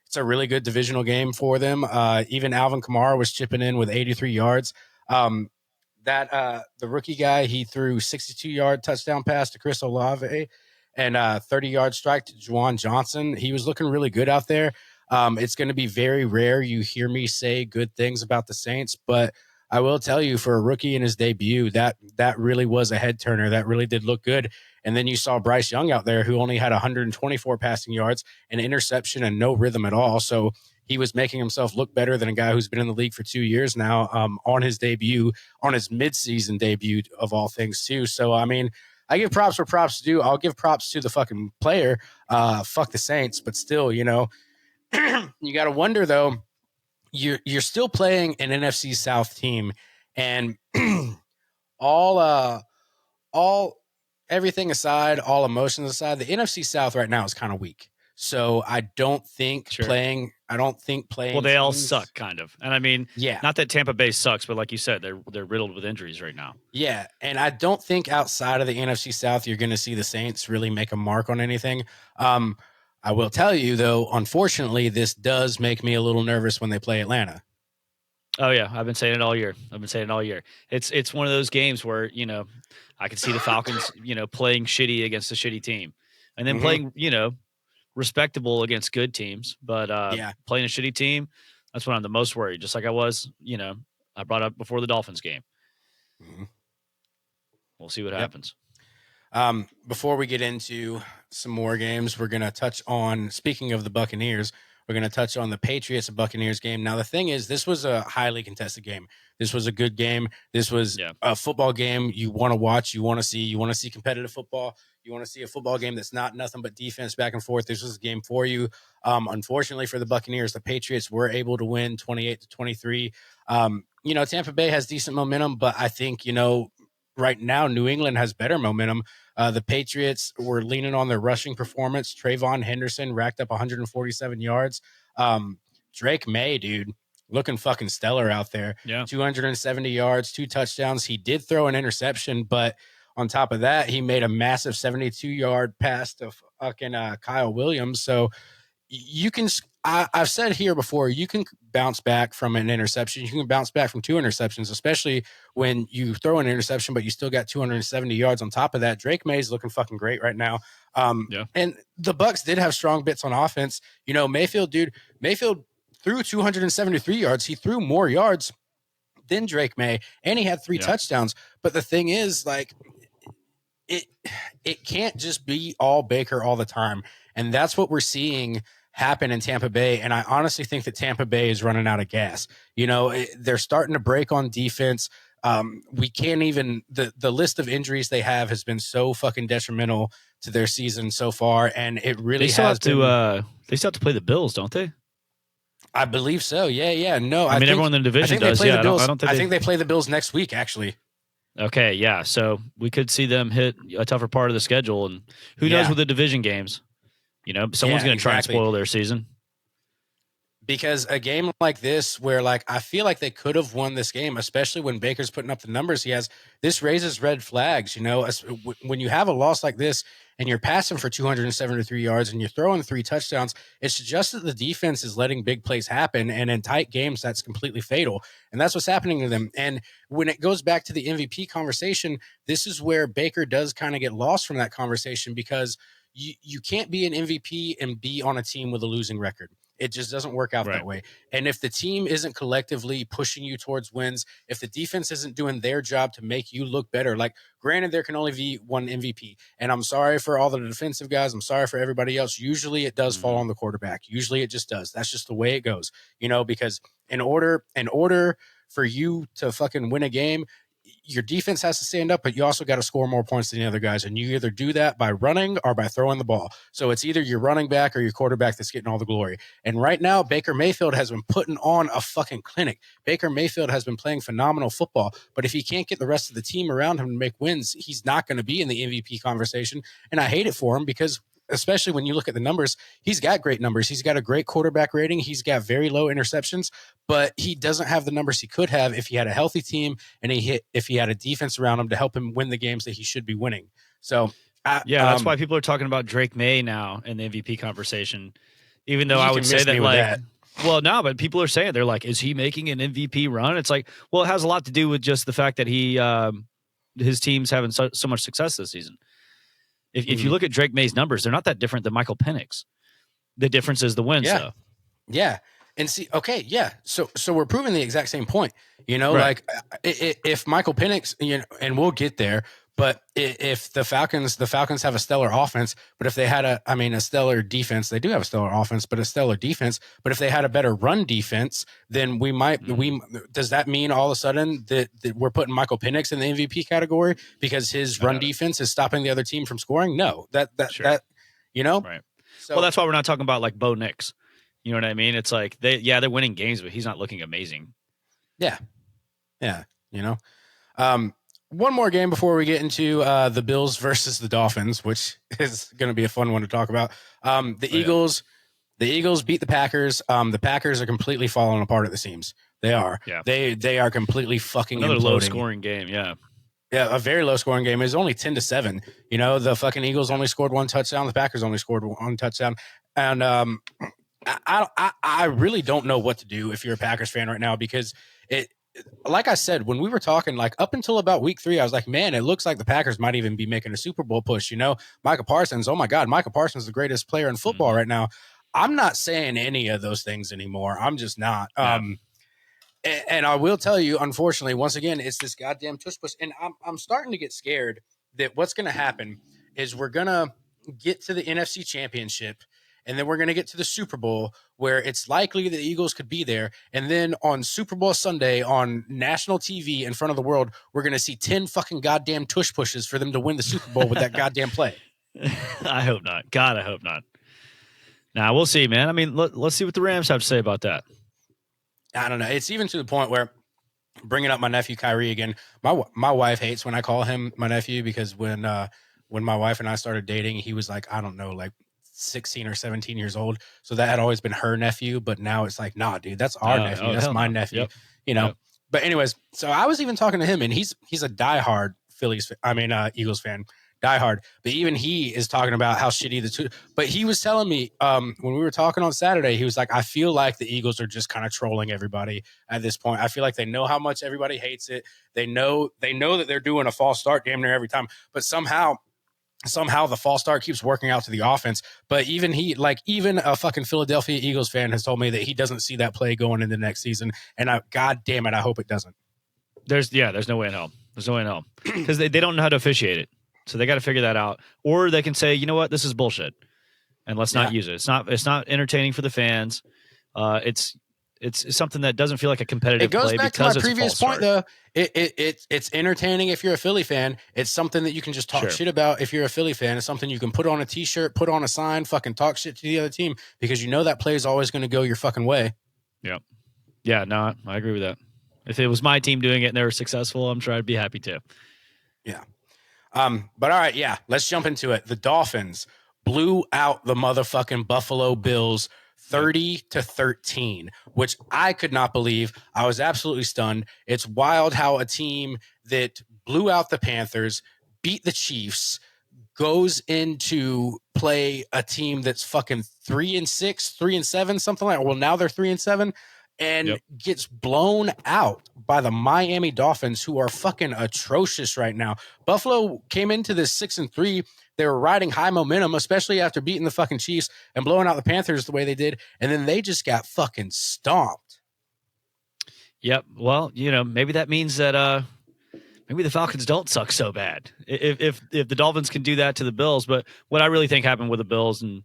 it's a really good divisional game for them. Even Alvin Kamara was chipping in with 83 yards. The rookie guy, he threw 62-yard touchdown pass to Chris Olave and 30-yard strike to Juwan Johnson. He was looking really good out there. It's going to be very rare you hear me say good things about the Saints, but I will tell you, for a rookie in his debut, that really was a head turner. That really did look good. And then you saw Bryce Young out there, who only had 124 passing yards, an interception, and no rhythm at all. So he was making himself look better than a guy who's been in the league for 2 years now, on his debut, on his midseason debut of all things too. So, I mean, I give props where props to do. I'll give props to the fucking player. Fuck the Saints, but still, you know, you got to wonder though. You're still playing an NFC South team, and all everything aside, all emotions aside, the NFC South right now is kind of weak. So I don't think playing. Well, they all suck, kind of. And I mean, yeah, not that Tampa Bay sucks, but like you said, they're riddled with injuries right now. Yeah, and I don't think outside of the NFC South you're going to see the Saints really make a mark on anything. I will tell you though, unfortunately, this does make me a little nervous when they play Atlanta. Oh yeah, I've been saying it all year. It's one of those games where, you know, I can see the Falcons, you know, playing shitty against a shitty team, and then playing, you know, respectable against good teams. But playing a shitty team, that's when I'm the most worried. Just like I was, you know, I brought up before the Dolphins game. We'll see what happens. Before we get into some more games, we're going to touch on, speaking of the Buccaneers, we're going to touch on the Patriots and Buccaneers game. Now, the thing is, this was a highly contested game. This was a good game. This was a football game you want to watch, you want to see competitive football. You want to see a football game that's not nothing but defense back and forth. This was a game for you. Unfortunately for the Buccaneers, the Patriots were able to win 28-23. You know, Tampa Bay has decent momentum, but I think, you know, right now New England has better momentum. The Patriots were leaning on their rushing performance. Trayvon Henderson racked up 147 yards. Drake May, dude, looking fucking stellar out there. 270 yards, 2 touchdowns. He did throw an interception, but on top of that, he made a massive 72-yard pass to fucking Kyle Williams. So you can, I've said here before, you can bounce back from an interception. You can bounce back from 2 interceptions, especially when you throw an interception, but you still got 270 yards on top of that. Drake May's looking fucking great right now. And the Bucs did have strong bits on offense. You know, Mayfield threw 273 yards. He threw more yards than Drake May, and he had 3 touchdowns. But the thing is, like, it can't just be all Baker all the time. And that's what we're seeing happen in Tampa Bay. And I honestly think that Tampa Bay is running out of gas. You know, they're starting to break on defense. We can't even, the list of injuries they have has been so fucking detrimental to their season so far. And it really they still have to play the Bills, don't they? I believe so. Yeah. No, I mean, everyone in the division does. I think they play the Bills next week, actually. Okay, yeah. So we could see them hit a tougher part of the schedule, and who knows with the division games? You know, someone's going to try and spoil their season. Because a game like this, where like I feel like they could have won this game, especially when Baker's putting up the numbers he has, this raises red flags. You know, when you have a loss like this and you're passing for 273 yards and you're throwing 3 touchdowns, it's just that the defense is letting big plays happen, and in tight games, that's completely fatal. And that's what's happening to them. And when it goes back to the MVP conversation, this is where Baker does kind of get lost from that conversation, because you can't be an MVP and be on a team with a losing record. It just doesn't work out that way. And if the team isn't collectively pushing you towards wins, if the defense isn't doing their job to make you look better, like, granted, there can only be one MVP. And I'm sorry for all the defensive guys. I'm sorry for everybody else. Usually it does fall on the quarterback. Usually it just does. That's just the way it goes, you know, because in order for you to fucking win a game, your defense has to stand up, but you also got to score more points than the other guys. And you either do that by running or by throwing the ball. So it's either your running back or your quarterback that's getting all the glory. And right now, Baker Mayfield has been putting on a fucking clinic. Baker Mayfield has been playing phenomenal football, but if he can't get the rest of the team around him to make wins, he's not going to be in the MVP conversation. And I hate it for him, because especially when you look at the numbers, he's got great numbers. He's got a great quarterback rating. He's got very low interceptions, but he doesn't have the numbers he could have if he had a healthy team and if he had a defense around him to help him win the games that he should be winning. So, that's why people are talking about Drake May now in the MVP conversation, even though you I can would say miss me that with like, that. well, no, but people are saying they're like, is he making an MVP run? It's like, well, it has a lot to do with just the fact that his team's having so much success this season. If you look at Drake May's numbers, they're not that different than Michael Penix. The difference is the wins, Yeah. though. Yeah. And see, okay, yeah. So we're proving the exact same point. Right. Like if Michael Penix, and we'll get there, but if the Falcons have a stellar offense, but if they had a stellar defense, they do have a stellar offense, but a stellar defense. But if they had a better run defense, then does that mean all of a sudden that we're putting Michael Penix in the MVP category because his run defense is stopping the other team from scoring? No, Sure. Right. So, Well, that's why we're not talking about like Bo Nix. You know what I mean? It's like they're winning games, but he's not looking amazing. Yeah. Yeah. One more game before we get into the Bills versus the Dolphins, which is going to be a fun one to talk about. The Eagles beat the Packers. The Packers are completely falling apart at the seams. They are. Yeah. They are completely fucking another imploding. Low scoring game. Yeah. Yeah, a very low scoring game. It was only 10-7. The fucking Eagles only scored one touchdown. The Packers only scored one touchdown. And I really don't know what to do if you're a Packers fan right now, because like I said, when we were talking, like up until about week 3, I was like, man, it looks like the Packers might even be making a Super Bowl push. Micah Parsons, oh my God, Micah Parsons is the greatest player in football right now. I'm not saying any of those things anymore. I'm just not. Yeah. And I will tell you, unfortunately, once again, it's this goddamn tush push. And I'm starting to get scared that what's going to happen is we're going to get to the NFC Championship, and then we're going to get to the Super Bowl, where it's likely the Eagles could be there. And then on Super Bowl Sunday on national TV in front of the world, we're going to see 10 fucking goddamn tush pushes for them to win the Super Bowl with that goddamn play. I hope not. God, I hope not. Now, we'll see, man. I mean, let's see what the Rams have to say about that. I don't know. It's even to the point where, bringing up my nephew Kyrie again, my wife hates when I call him my nephew, because when my wife and I started dating, he was like, I don't know, like 16 or 17 years old. So that had always been her nephew, but now it's like, nah, dude, that's our nephew. That's my nephew. Yep. But anyways, so I was even talking to him, and he's a diehard Eagles fan. Diehard. But even he is talking about how shitty but he was telling me when we were talking on Saturday, he was like, I feel like the Eagles are just kind of trolling everybody at this point. I feel like they know how much everybody hates it. They know that they're doing a false start damn near every time, but somehow the false start keeps working out to the offense. But even a fucking Philadelphia Eagles fan has told me that he doesn't see that play going into next season. And God damn it, I hope it doesn't. There's no way in hell. There's no way in hell, because they don't know how to officiate it. So they got to figure that out, or they can say, you know what, this is bullshit, and let's not use it. It's not entertaining for the fans. It's something that doesn't feel like a competitive play. It goes back to my previous point, though. It's entertaining if you're a Philly fan. It's something that you can just talk shit about if you're a Philly fan. It's something you can put on a T-shirt, put on a sign, fucking talk shit to the other team, because that play is always going to go your fucking way. Yep. Yeah, no, I agree with that. If it was my team doing it and they were successful, I'm sure I'd be happy to. Yeah. But all right, yeah, let's jump into it. The Dolphins blew out the motherfucking Buffalo Bills 30-13, which I could not believe. I was absolutely stunned. It's wild how a team that blew out the Panthers, beat the Chiefs, goes into play a team that's fucking 3-6, 3-7, something like that. Well, now they're 3-7. And gets blown out by the Miami Dolphins, who are fucking atrocious right now. Buffalo came into this 6-3. They were riding high momentum, especially after beating the fucking Chiefs and blowing out the Panthers the way they did. And then they just got fucking stomped. Yep. Well, maybe that means that maybe the Falcons don't suck so bad. If the Dolphins can do that to the Bills. But what I really think happened with the Bills, and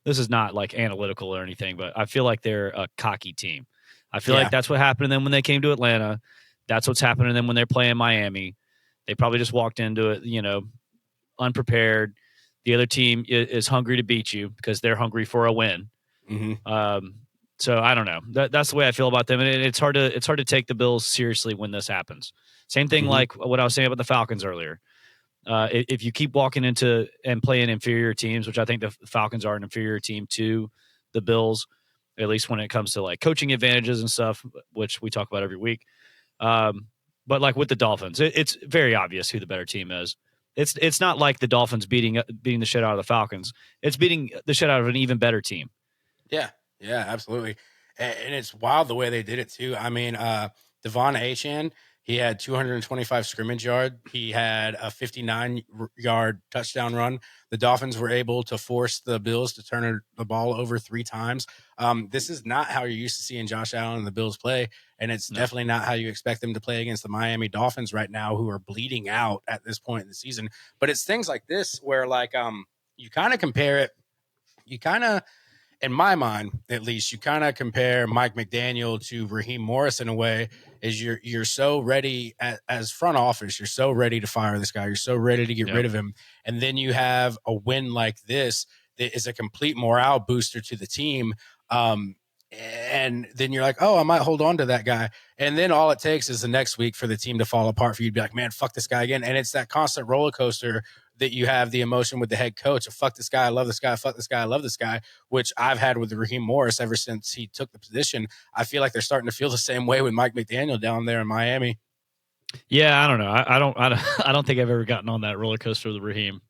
this is not like analytical or anything, but I feel like they're a cocky team. I feel like that's what happened to them when they came to Atlanta. That's what's happening to them when they're playing Miami. They probably just walked into it, unprepared. The other team is hungry to beat you because they're hungry for a win. Mm-hmm. So I don't know. That's the way I feel about them, and it's hard to take the Bills seriously when this happens. Same thing like what I was saying about the Falcons earlier. If you keep walking into and playing inferior teams, which I think the Falcons are an inferior team to the Bills, at least when it comes to like coaching advantages and stuff, which we talk about every week. But like with the Dolphins, it's very obvious who the better team is. It's not like the Dolphins beating the shit out of the Falcons. It's beating the shit out of an even better team. Yeah, yeah, absolutely. And it's wild the way they did it too. I mean, Devon Achane, he had 225 scrimmage yard. He had a 59-yard touchdown run. The Dolphins were able to force the Bills to turn the ball over 3 times. This is not how you're used to seeing Josh Allen and the Bills play, and it's definitely not how you expect them to play against the Miami Dolphins right now, who are bleeding out at this point in the season. But it's things like this where, like, you kind of compare it. You kind of, in my mind, at least, you kind of compare Mike McDaniel to Raheem Morris in a way. Is you're so ready as front office, you're so ready to fire this guy, you're so ready to get rid of him, and then you have a win like this that is a complete morale booster to the team. And then you're like, oh, I might hold on to that guy. And then all it takes is the next week for the team to fall apart for you to be like, man, fuck this guy again. And it's that constant roller coaster that you have the emotion with the head coach of fuck this guy, I love this guy, fuck this guy, I love this guy, which I've had with Raheem Morris ever since he took the position. I feel like they're starting to feel the same way with Mike McDaniel down there in Miami. Yeah, I don't know. I don't think I've ever gotten on that roller coaster with Raheem.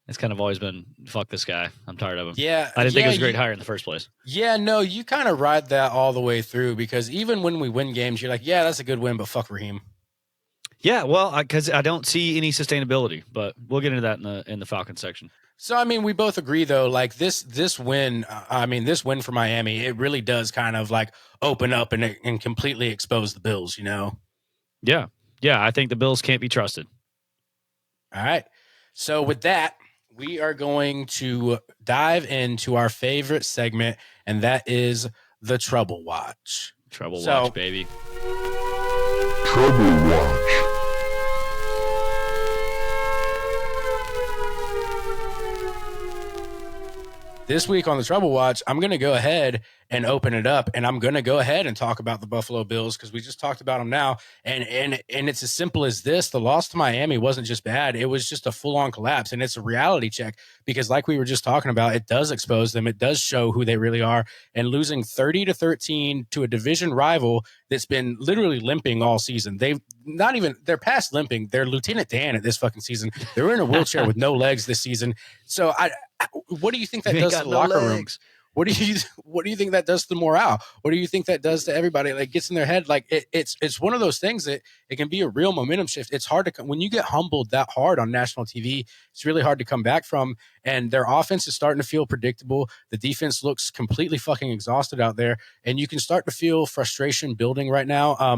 It's kind of always been fuck this guy. I'm tired of him. Yeah, I didn't think it was a great hire in the first place. Yeah, no, you kind of ride that all the way through because even when we win games, you're like, yeah, that's a good win, but fuck Raheem. Yeah, well, because I don't see any sustainability, but we'll get into that in the Falcons section. So, I mean, we both agree though, like this win, this win for Miami, it really does kind of like open up and completely expose the Bills, you know? Yeah, I think the Bills can't be trusted. All right. So with that, we are going to dive into our favorite segment, and that is the Trouble Watch. Trouble Watch, baby. Trouble Watch. This week on the Trouble Watch, I'm going to go ahead and open it up, and I'm going to go ahead and talk about the Buffalo Bills because we just talked about them now. And it's as simple as this. The loss to Miami wasn't just bad. It was just a full-on collapse, and it's a reality check because like we were just talking about, it does expose them. It does show who they really are. And losing 30-13 to a division rival that's been literally limping all season. They're past limping. They're Lieutenant Dan at this fucking season. They're in a wheelchair with no legs this season. So what do you think that does to the locker room? What do you think that does to the morale? What do you think that does to everybody? Like gets in their head. Like it's one of those things that it can be a real momentum shift. It's hard to when you get humbled that hard on national TV. It's really hard to come back from. And their offense is starting to feel predictable. The defense looks completely fucking exhausted out there, and you can start to feel frustration building right now.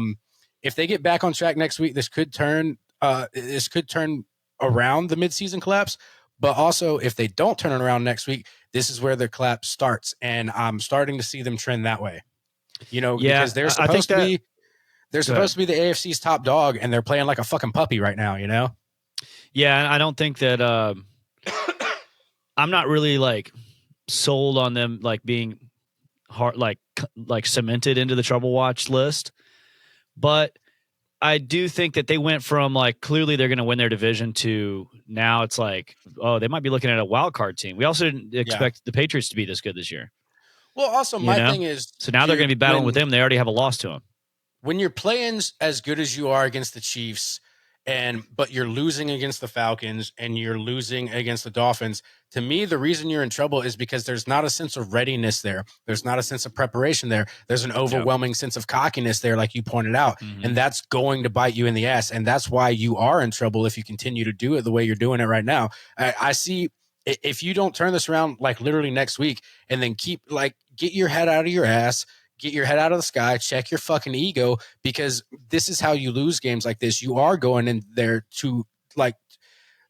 If they get back on track next week, this could turn around the midseason collapse. But also, if they don't turn it around next week, this is where the collapse starts, and I'm starting to see them trend that way. You know, because they're supposed to be the AFC's top dog, and they're playing like a fucking puppy right now. You know? Yeah, I don't think that. I'm not really like sold on them like being hard, like cemented into the Trouble Watch list, but I do think that they went from like clearly they're going to win their division to now it's like, oh, they might be looking at a wild card team. We also didn't expect the Patriots to be this good this year. Well, also my thing is, so now they're going to be battling with them. They already have a loss to them. When you're playing as good as you are against the Chiefs, but you're losing against the Falcons and you're losing against the Dolphins, to me, the reason you're in trouble is because there's not a sense of readiness there. There's not a sense of preparation there. There's an overwhelming sense of cockiness there, like you pointed out. Mm-hmm. And that's going to bite you in the ass. And that's why you are in trouble if you continue to do it the way you're doing it right now. I see if you don't turn this around like literally next week and then get your head out of your ass, get your head out of the sky, check your fucking ego, because this is how you lose games like this. You are going in there to like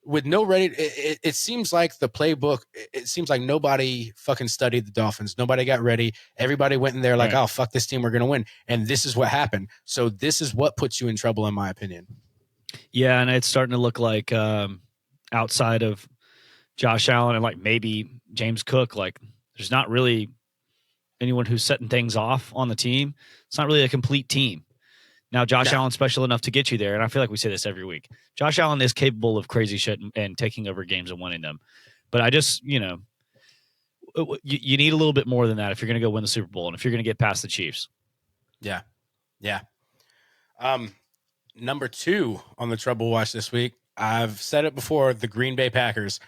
with no ready. It seems like the playbook, it seems like nobody fucking studied the Dolphins. Nobody got ready. Everybody went in there like, oh, fuck this team. We're going to win. And this is what happened. So this is what puts you in trouble, in my opinion. Yeah. And it's starting to look like outside of Josh Allen and like maybe James Cook, like there's not really anyone who's setting things off on the team. It's not really a complete team. Now, Josh No. Allen's special enough to get you there, and I feel like we say this every week. Josh Allen is capable of crazy shit and taking over games and winning them. But I just, you need a little bit more than that if you're going to go win the Super Bowl and if you're going to get past the Chiefs. Yeah. Yeah. Number 2 on the trouble watch this week, I've said it before, the Green Bay Packers.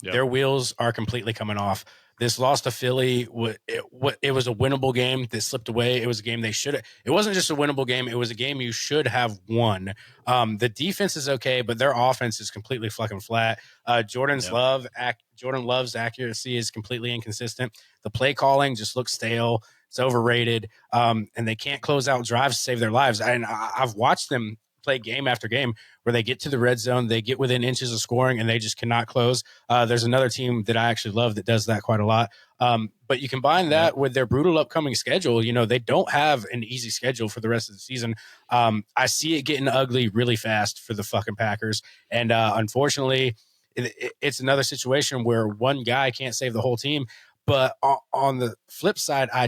Their wheels are completely coming off. This loss to Philly, it was a winnable game that slipped away. It was a game they should have. It wasn't just a winnable game. It was a game you should have won. The defense is okay, but their offense is completely fucking flat. Jordan Love's accuracy is completely inconsistent. The play calling just looks stale. It's overrated. And they can't close out drives to save their lives. And I've watched them play game after game where they get to the red zone, they get within inches of scoring, and they just cannot close. There's another team that I actually love that does that quite a lot. But you combine that with their brutal upcoming schedule. They don't have an easy schedule for the rest of the season. I see it getting ugly really fast for the fucking Packers. And unfortunately, it's another situation where one guy can't save the whole team. But on the flip side, I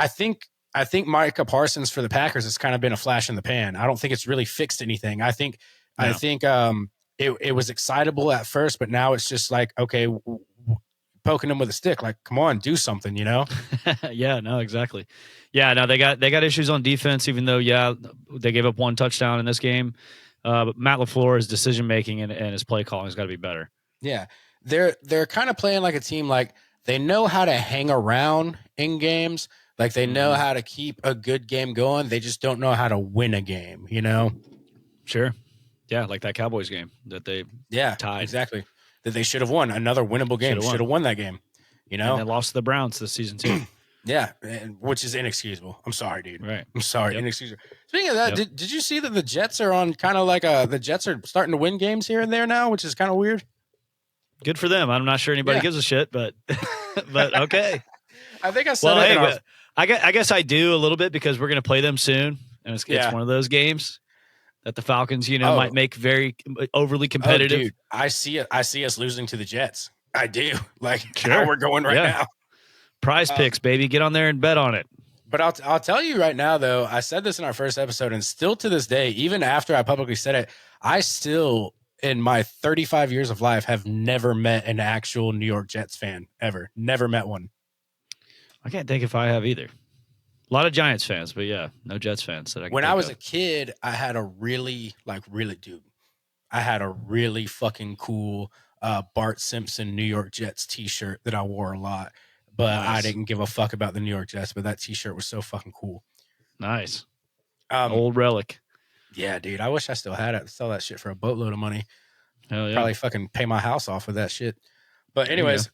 think Micah Parsons for the Packers has kind of been a flash in the pan. I don't think it's really fixed anything. I think it was excitable at first, but now it's just like, okay, poking them with a stick. Like, come on, do something, Yeah, no, exactly. Yeah, no, they got issues on defense, even though, they gave up 1 touchdown in this game. But Matt LaFleur's decision making and his play calling has got to be better. Yeah, they're kind of playing like a team. Like, they know how to hang around in games. Like, they know how to keep a good game going. They just don't know how to win a game, Sure. Yeah, like that Cowboys game that they tied. Exactly. That they should have won. Another winnable game. Should have won that game, And they lost to the Browns this season too. Yeah, which is inexcusable. I'm sorry, dude. Right. I'm sorry, inexcusable. Speaking of that, did you see that the Jets are on kind of like the Jets are starting to win games here and there now, which is kind of weird? Good for them. I'm not sure anybody gives a shit, but but okay. I think I said it. I guess I do a little bit because we're going to play them soon, and it's one of those games that the Falcons, might make very overly competitive. Dude, I see it. I see us losing to the Jets. I do. Like, how we're going right now. Prize picks, baby. Get on there and bet on it. But I'll tell you right now, though, I said this in our first episode, and still to this day, even after I publicly said it, I still, in my 35 years of life, have never met an actual New York Jets fan ever. Never met one. I can't think if I have either. A lot of Giants fans, but no Jets fans. When I was a kid, I had a really fucking cool Bart Simpson New York Jets t-shirt that I wore a lot. But I didn't give a fuck about the New York Jets, but that t-shirt was so fucking cool. Nice. Old relic. Yeah, dude. I wish I still had it. Sell that shit for a boatload of money. Hell yeah. Probably fucking pay my house off with that shit. But anyways,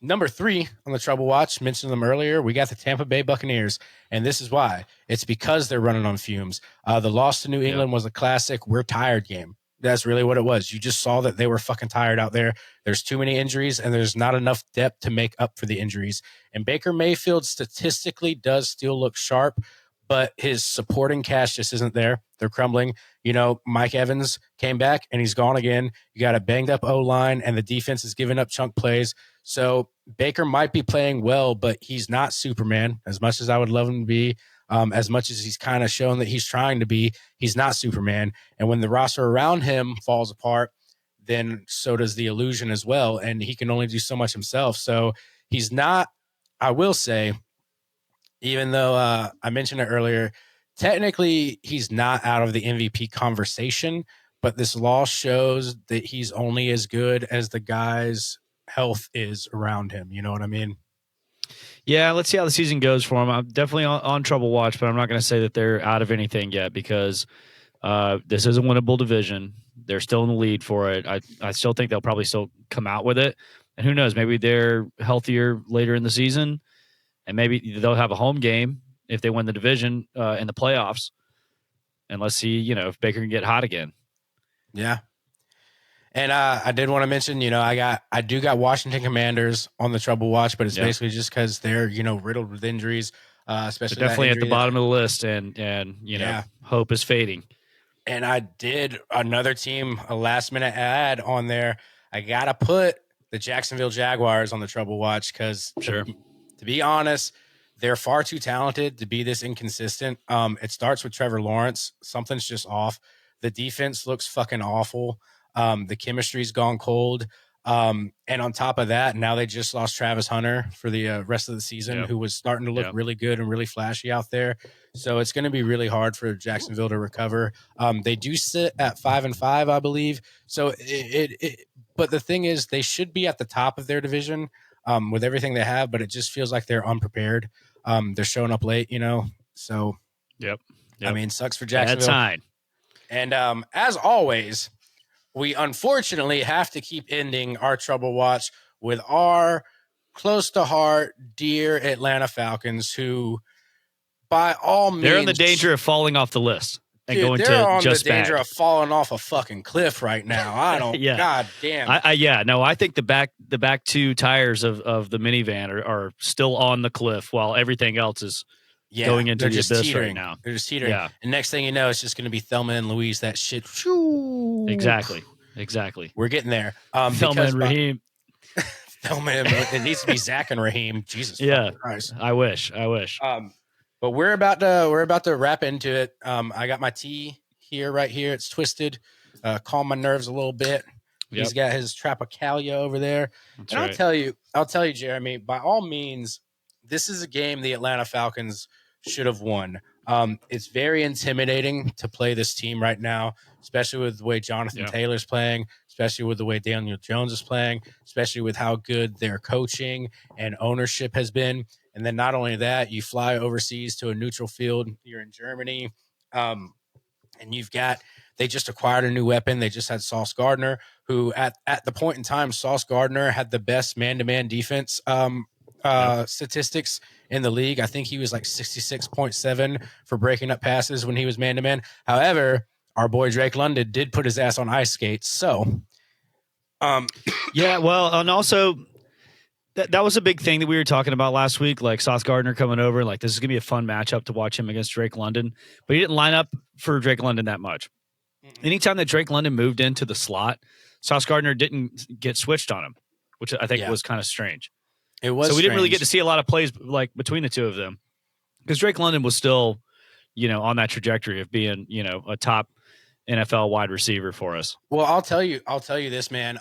number 3 on the Trouble Watch, mentioned them earlier, we got the Tampa Bay Buccaneers, and this is why. It's because they're running on fumes. The loss to New England was a classic we're tired game. That's really what it was. You just saw that they were fucking tired out there. There's too many injuries, and there's not enough depth to make up for the injuries. And Baker Mayfield statistically does still look sharp, but his supporting cast just isn't there. They're crumbling. Mike Evans came back, and he's gone again. You got a banged-up O-line, and the defense is giving up chunk plays. So Baker might be playing well, but he's not Superman, as much as I would love him to be. As much as he's kind of shown that he's trying to be, he's not Superman. And when the roster around him falls apart, then so does the illusion as well. And he can only do so much himself. So he's not, I will say, even though I mentioned it earlier, technically he's not out of the MVP conversation, but this loss shows that he's only as good as the guy's health is around him. You know what I mean? Yeah, let's see how the season goes for them. I'm definitely on trouble watch, but I'm not going to say that they're out of anything yet because this is a winnable division. They're still in the lead for it. I still think they'll probably still come out with it. And who knows, maybe they're healthier later in the season, and maybe they'll have a home game if they win the division in the playoffs. And let's see, if Baker can get hot again. Yeah. And I did want to mention, I do got Washington Commanders on the trouble watch, but it's basically just because they're, riddled with injuries, especially they're definitely at the bottom of the list, and hope is fading. And I did another team, a last minute ad on there. I got to put the Jacksonville Jaguars on the trouble watch because, to be honest, they're far too talented to be this inconsistent. It starts with Trevor Lawrence. Something's just off. The defense looks fucking awful. The chemistry's gone cold. And on top of that, now they just lost Travis Hunter for the rest of the season, who was starting to look really good and really flashy out there. So it's going to be really hard for Jacksonville to recover. They do sit at 5-5, I believe. So but the thing is, they should be at the top of their division with everything they have, but it just feels like they're unprepared. They're showing up late, So, I mean, sucks for Jacksonville. Bad sign. And as always, we unfortunately have to keep ending our Trouble Watch with our close to heart, dear Atlanta Falcons, who, by all means, they're in the danger of falling off the list and going to on just the danger bad. of falling off a fucking cliff right now. I don't. God damn. I think the back two tires of the minivan are still on the cliff while everything else is going into the abyss teetering right now. They're just teetering. Yeah. And next thing you know, it's just going to be Thelma and Louise. That shit. Exactly. We're getting there. Thelma and Raheem. Thelma and it needs to be Zach and Raheem. Jesus. Christ. I wish. But we're about to wrap into it. I got my tea right here. It's twisted. Calm my nerves a little bit. He's got his Trapicalia over there. That's and right. I'll tell you, Jeremy, by all means, this is a game the Atlanta Falcons should have won. It's very intimidating to play this team right now, especially with the way Jonathan Taylor's playing, especially with the way Daniel Jones is playing, especially with how good their coaching and ownership has been. And then not only that, you fly overseas to a neutral field. You're in Germany. And they just acquired a new weapon. They just had Sauce Gardner, who at the point in time, Sauce Gardner had the best man-to-man defense statistics in the league. I think he was like 66.7 for breaking up passes when he was man-to-man. However, our boy Drake London did put his ass on ice skates. So, and also that was a big thing that we were talking about last week, like Sauce Gardner coming over. Like, this is going to be a fun matchup to watch him against Drake London. But he didn't line up for Drake London that much. Anytime that Drake London moved into the slot, Sauce Gardner didn't get switched on him, which I think was kind of strange. It was so we didn't really get to see a lot of plays like between the two of them because Drake London was still, on that trajectory of being, a top NFL wide receiver for us. Well, I'll tell you this, man.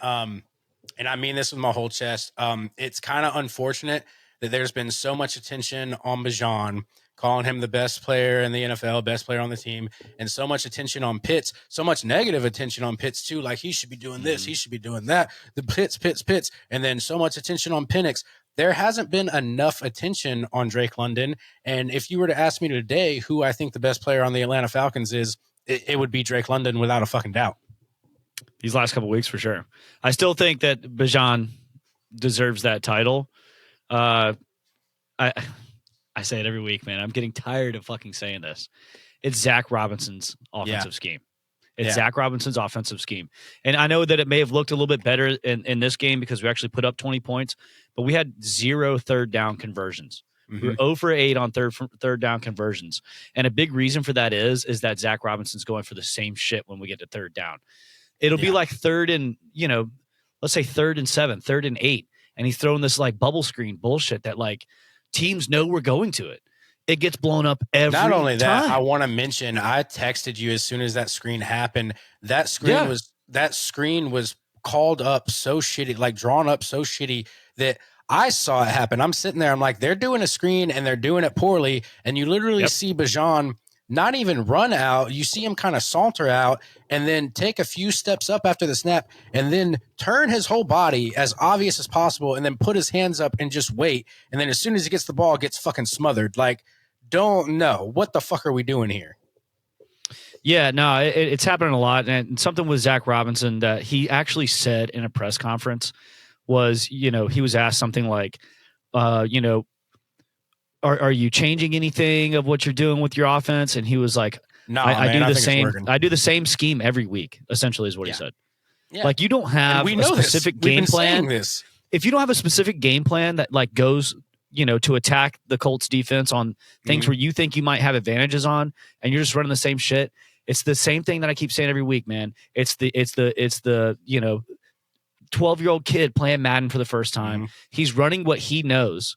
And I mean this with my whole chest. It's kind of unfortunate that there's been so much attention on Bijan, calling him the best player in the NFL, best player on the team, and so much attention on Pitts, so much negative attention on Pitts too. Like, he should be doing this, he should be doing that. The Pitts, and then so much attention on Penix. There hasn't been enough attention on Drake London. And if you were to ask me today who I think the best player on the Atlanta Falcons is, it would be Drake London without a fucking doubt. These last couple of weeks, for sure. I still think that Bijan deserves that title. I say it every week, man. I'm getting tired of fucking saying this. It's Zach Robinson's offensive scheme. It's Zach Robinson's offensive scheme. And I know that it may have looked a little bit better in this game because we actually put up 20 points, but we had 0 third down conversions. Mm-hmm. We were 0 for 8 on third down conversions. And a big reason for that is that Zach Robinson's going for the same shit when we get to third down. It'll be like third and, let's say 3rd and 7, 3rd and 8. And he's throwing this like bubble screen bullshit that like teams know we're going to it. It gets blown up every time. Not only that, I want to mention, I texted you as soon as that screen happened. That screen was called up so shitty, like drawn up so shitty that I saw it happen. I'm sitting there. I'm like, they're doing a screen and they're doing it poorly. And you literally see Bijan not even run out. You see him kind of saunter out and then take a few steps up after the snap and then turn his whole body as obvious as possible and then put his hands up and just wait. And then as soon as he gets the ball, gets fucking smothered. Like, don't know. What the fuck are we doing here? Yeah, no, it's happening a lot. And something with Zach Robinson that he actually said in a press conference was, he was asked something like, are you changing anything of what you're doing with your offense? And he was like, no, I do the same. I do the same scheme every week, essentially is what he said. Yeah. Like, you don't have a specific game plan. If you don't have a specific game plan that like goes, to attack the Colts defense on things where you think you might have advantages on, and you're just running the same shit. It's the same thing that I keep saying every week, man. It's the 12-year-old kid playing Madden for the first time. He's running what he knows.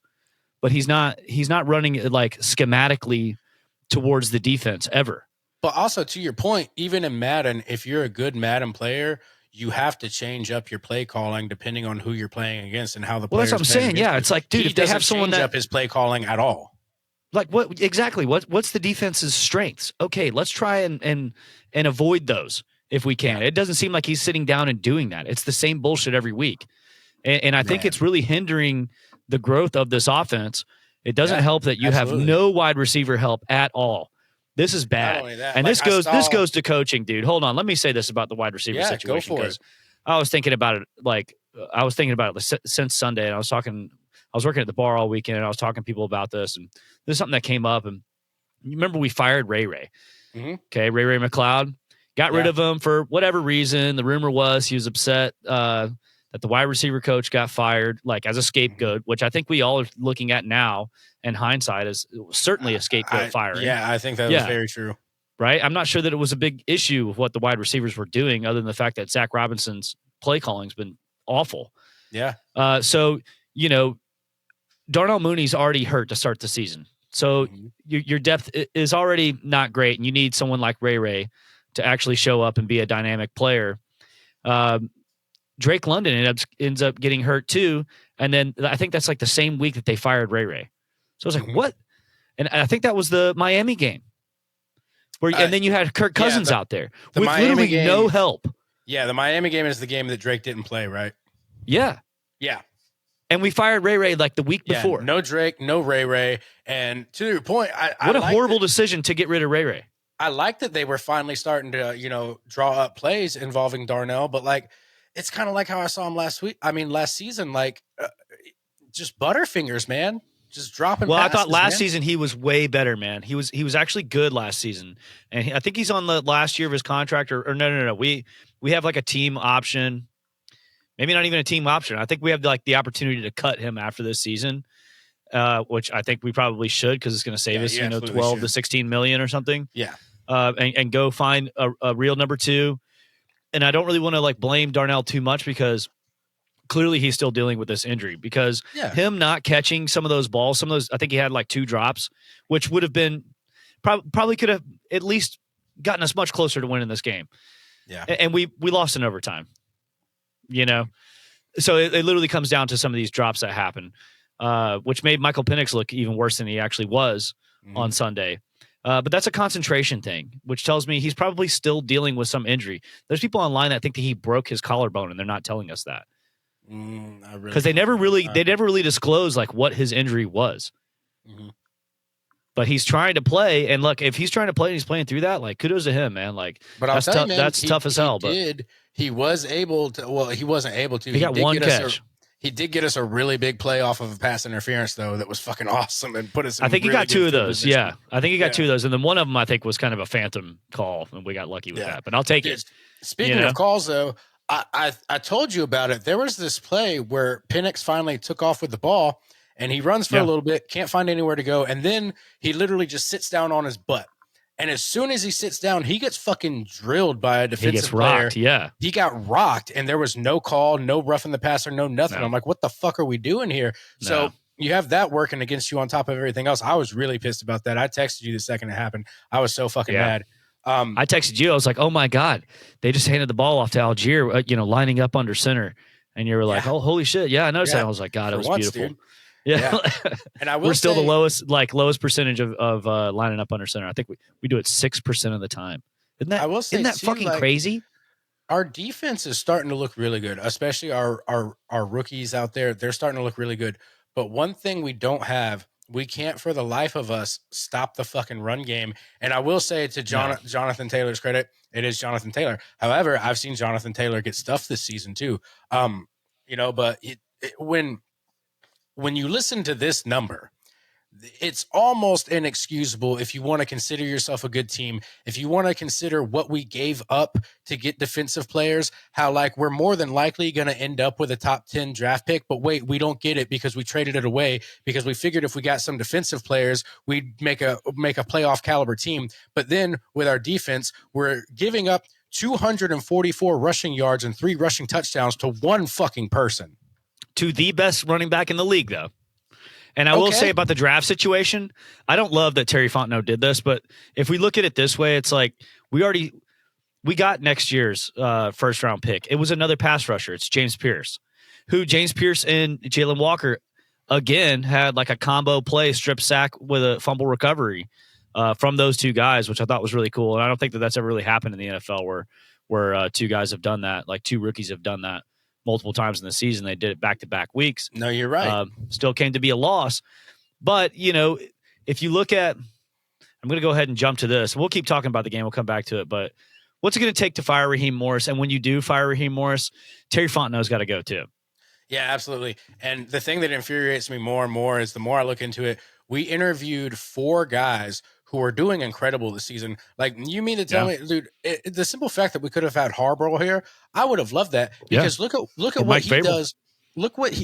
but he's not running it like schematically towards the defense ever. But also, to your point, even in Madden, if you're a good Madden player, you have to change up your play calling depending on who you're playing against and how the Well, players. that's what I'm saying. Yeah, it's like, dude, he if they have doesn't someone change that up his play calling at all. like what exactly what's the defense's strengths? Okay, let's try and avoid those if we can. It doesn't seem like he's sitting down and doing that. It's the same bullshit every week, and I think it's really hindering the growth of this offense. It doesn't help that you have no wide receiver help at all. This is bad. And like this goes to coaching, dude. Hold on. Let me say this about the wide receiver situation. Go for it. I was thinking about it since Sunday, and I was working at the bar all weekend, and I was talking to people about this, and there's something that came up. And you remember we fired Ray Ray. Mm-hmm. Okay, Ray McLeod. Got rid of him for whatever reason. The rumor was he was upset that the wide receiver coach got fired, like as a scapegoat, which I think we all are looking at now in hindsight is certainly a scapegoat firing. Yeah, I think that was very true. Right? I'm not sure that it was a big issue of what the wide receivers were doing, other than the fact that Zach Robinson's play calling's been awful. Yeah. So, Darnell Mooney's already hurt to start the season. So your depth is already not great, and you need someone like Ray to actually show up and be a dynamic player. Drake London ends up getting hurt too, and then I think that's like the same week that they fired Ray. So I was like, what? And I think that was the Miami game. And then you had Kirk Cousins out there with literally no help. Yeah, the Miami game is the game that Drake didn't play, right? Yeah. Yeah. And we fired Ray like the week before. No Drake, no Ray. And to your point, what a horrible decision to get rid of Ray. I like that they were finally starting to, draw up plays involving Darnell, but like, it's kind of like how I saw him last season, like just butterfingers, man. Just dropping. Well, passes, I thought last season he was way better, man. He was actually good last season, and I think he's on the last year of his contract. Or no. We have like a team option, maybe not even a team option. I think we have like the opportunity to cut him after this season, which I think we probably should because it's going to save us, 12 to 16 million or something. Yeah, and go find a real number two. And I don't really want to like blame Darnell too much because clearly he's still dealing with this injury because him not catching some of those balls, I think he had like 2 drops, which would have been probably could have at least gotten us much closer to winning this game. Yeah. And we lost in overtime, so it literally comes down to some of these drops that happen, which made Michael Penix look even worse than he actually was on Sunday. But that's a concentration thing, which tells me he's probably still dealing with some injury. There's people online that think that he broke his collarbone, and they're not telling us that. Because they never really disclose like what his injury was. But he's trying to play, and look, if he's trying to play and he's playing through that, like kudos to him, man. Like, but that's tough. That's tough as hell. He was able to. Well, he wasn't able to. He got one catch. He did get us a really big play off of a pass interference, though, that was fucking awesome and put us in I think he got 2 of those. Position. Yeah. I think he got 2 of those. And then one of them, I think, was kind of a phantom call, and we got lucky with that. But I'll take it. Speaking of calls, though, I told you about it. There was this play where Penix finally took off with the ball, and he runs for a little bit, can't find anywhere to go, and then he literally just sits down on his butt. And as soon as he sits down, he gets fucking drilled by a defensive player. Rocked, yeah. He got rocked, and there was no call, no roughing the passer, no nothing. I'm like, what the fuck are we doing here? No. So you have that working against you on top of everything else. I was really pissed about that. I texted you the second it happened. I was so fucking mad. I texted you. I was like, oh, my God. They just handed the ball off to Algier, lining up under center. And you were like, oh, holy shit. Yeah, I noticed that. I was like, God, it was beautiful. Dude. Yeah. And I will say, still the lowest percentage of lining up under center. I think we do it 6% of the time. Isn't that fucking crazy? Our defense is starting to look really good, especially our rookies out there. They're starting to look really good. But one thing we don't have, we can't for the life of us stop the fucking run game. And I will say to Jonathan Taylor's credit, it is Jonathan Taylor. However, I've seen Jonathan Taylor get stuffed this season too. But when you listen to this number, it's almost inexcusable if you want to consider yourself a good team. If you want to consider what we gave up to get defensive players, how like we're more than likely going to end up with a top 10 draft pick, but wait, we don't get it because we traded it away because we figured if we got some defensive players, we'd make a playoff caliber team. But then with our defense, we're giving up 244 rushing yards and 3 rushing touchdowns to one fucking person. To the best running back in the league, though. And I will say about the draft situation, I don't love that Terry Fontenot did this, but if we look at it this way, it's like we got next year's first round pick. It was another pass rusher. It's James Pierce, James Pierce and Jalen Walker again had like a combo play, strip sack with a fumble recovery from those two guys, which I thought was really cool. And I don't think that that's ever really happened in the NFL where two guys have done that, like two rookies have done that multiple times in the season. They did it back-to-back weeks. No, you're right. Still came to be a loss. But, if you look at – I'm going to go ahead and jump to this. We'll keep talking about the game. We'll come back to it. But what's it going to take to fire Raheem Morris? And when you do fire Raheem Morris, Terry Fontenot's got to go too. Yeah, absolutely. And the thing that infuriates me more and more is the more I look into it, we interviewed 4 guys who are doing incredible this season. Like, you mean to tell me, dude, the simple fact that we could have had Harbaugh here, I would have loved that because look at what he does. Look what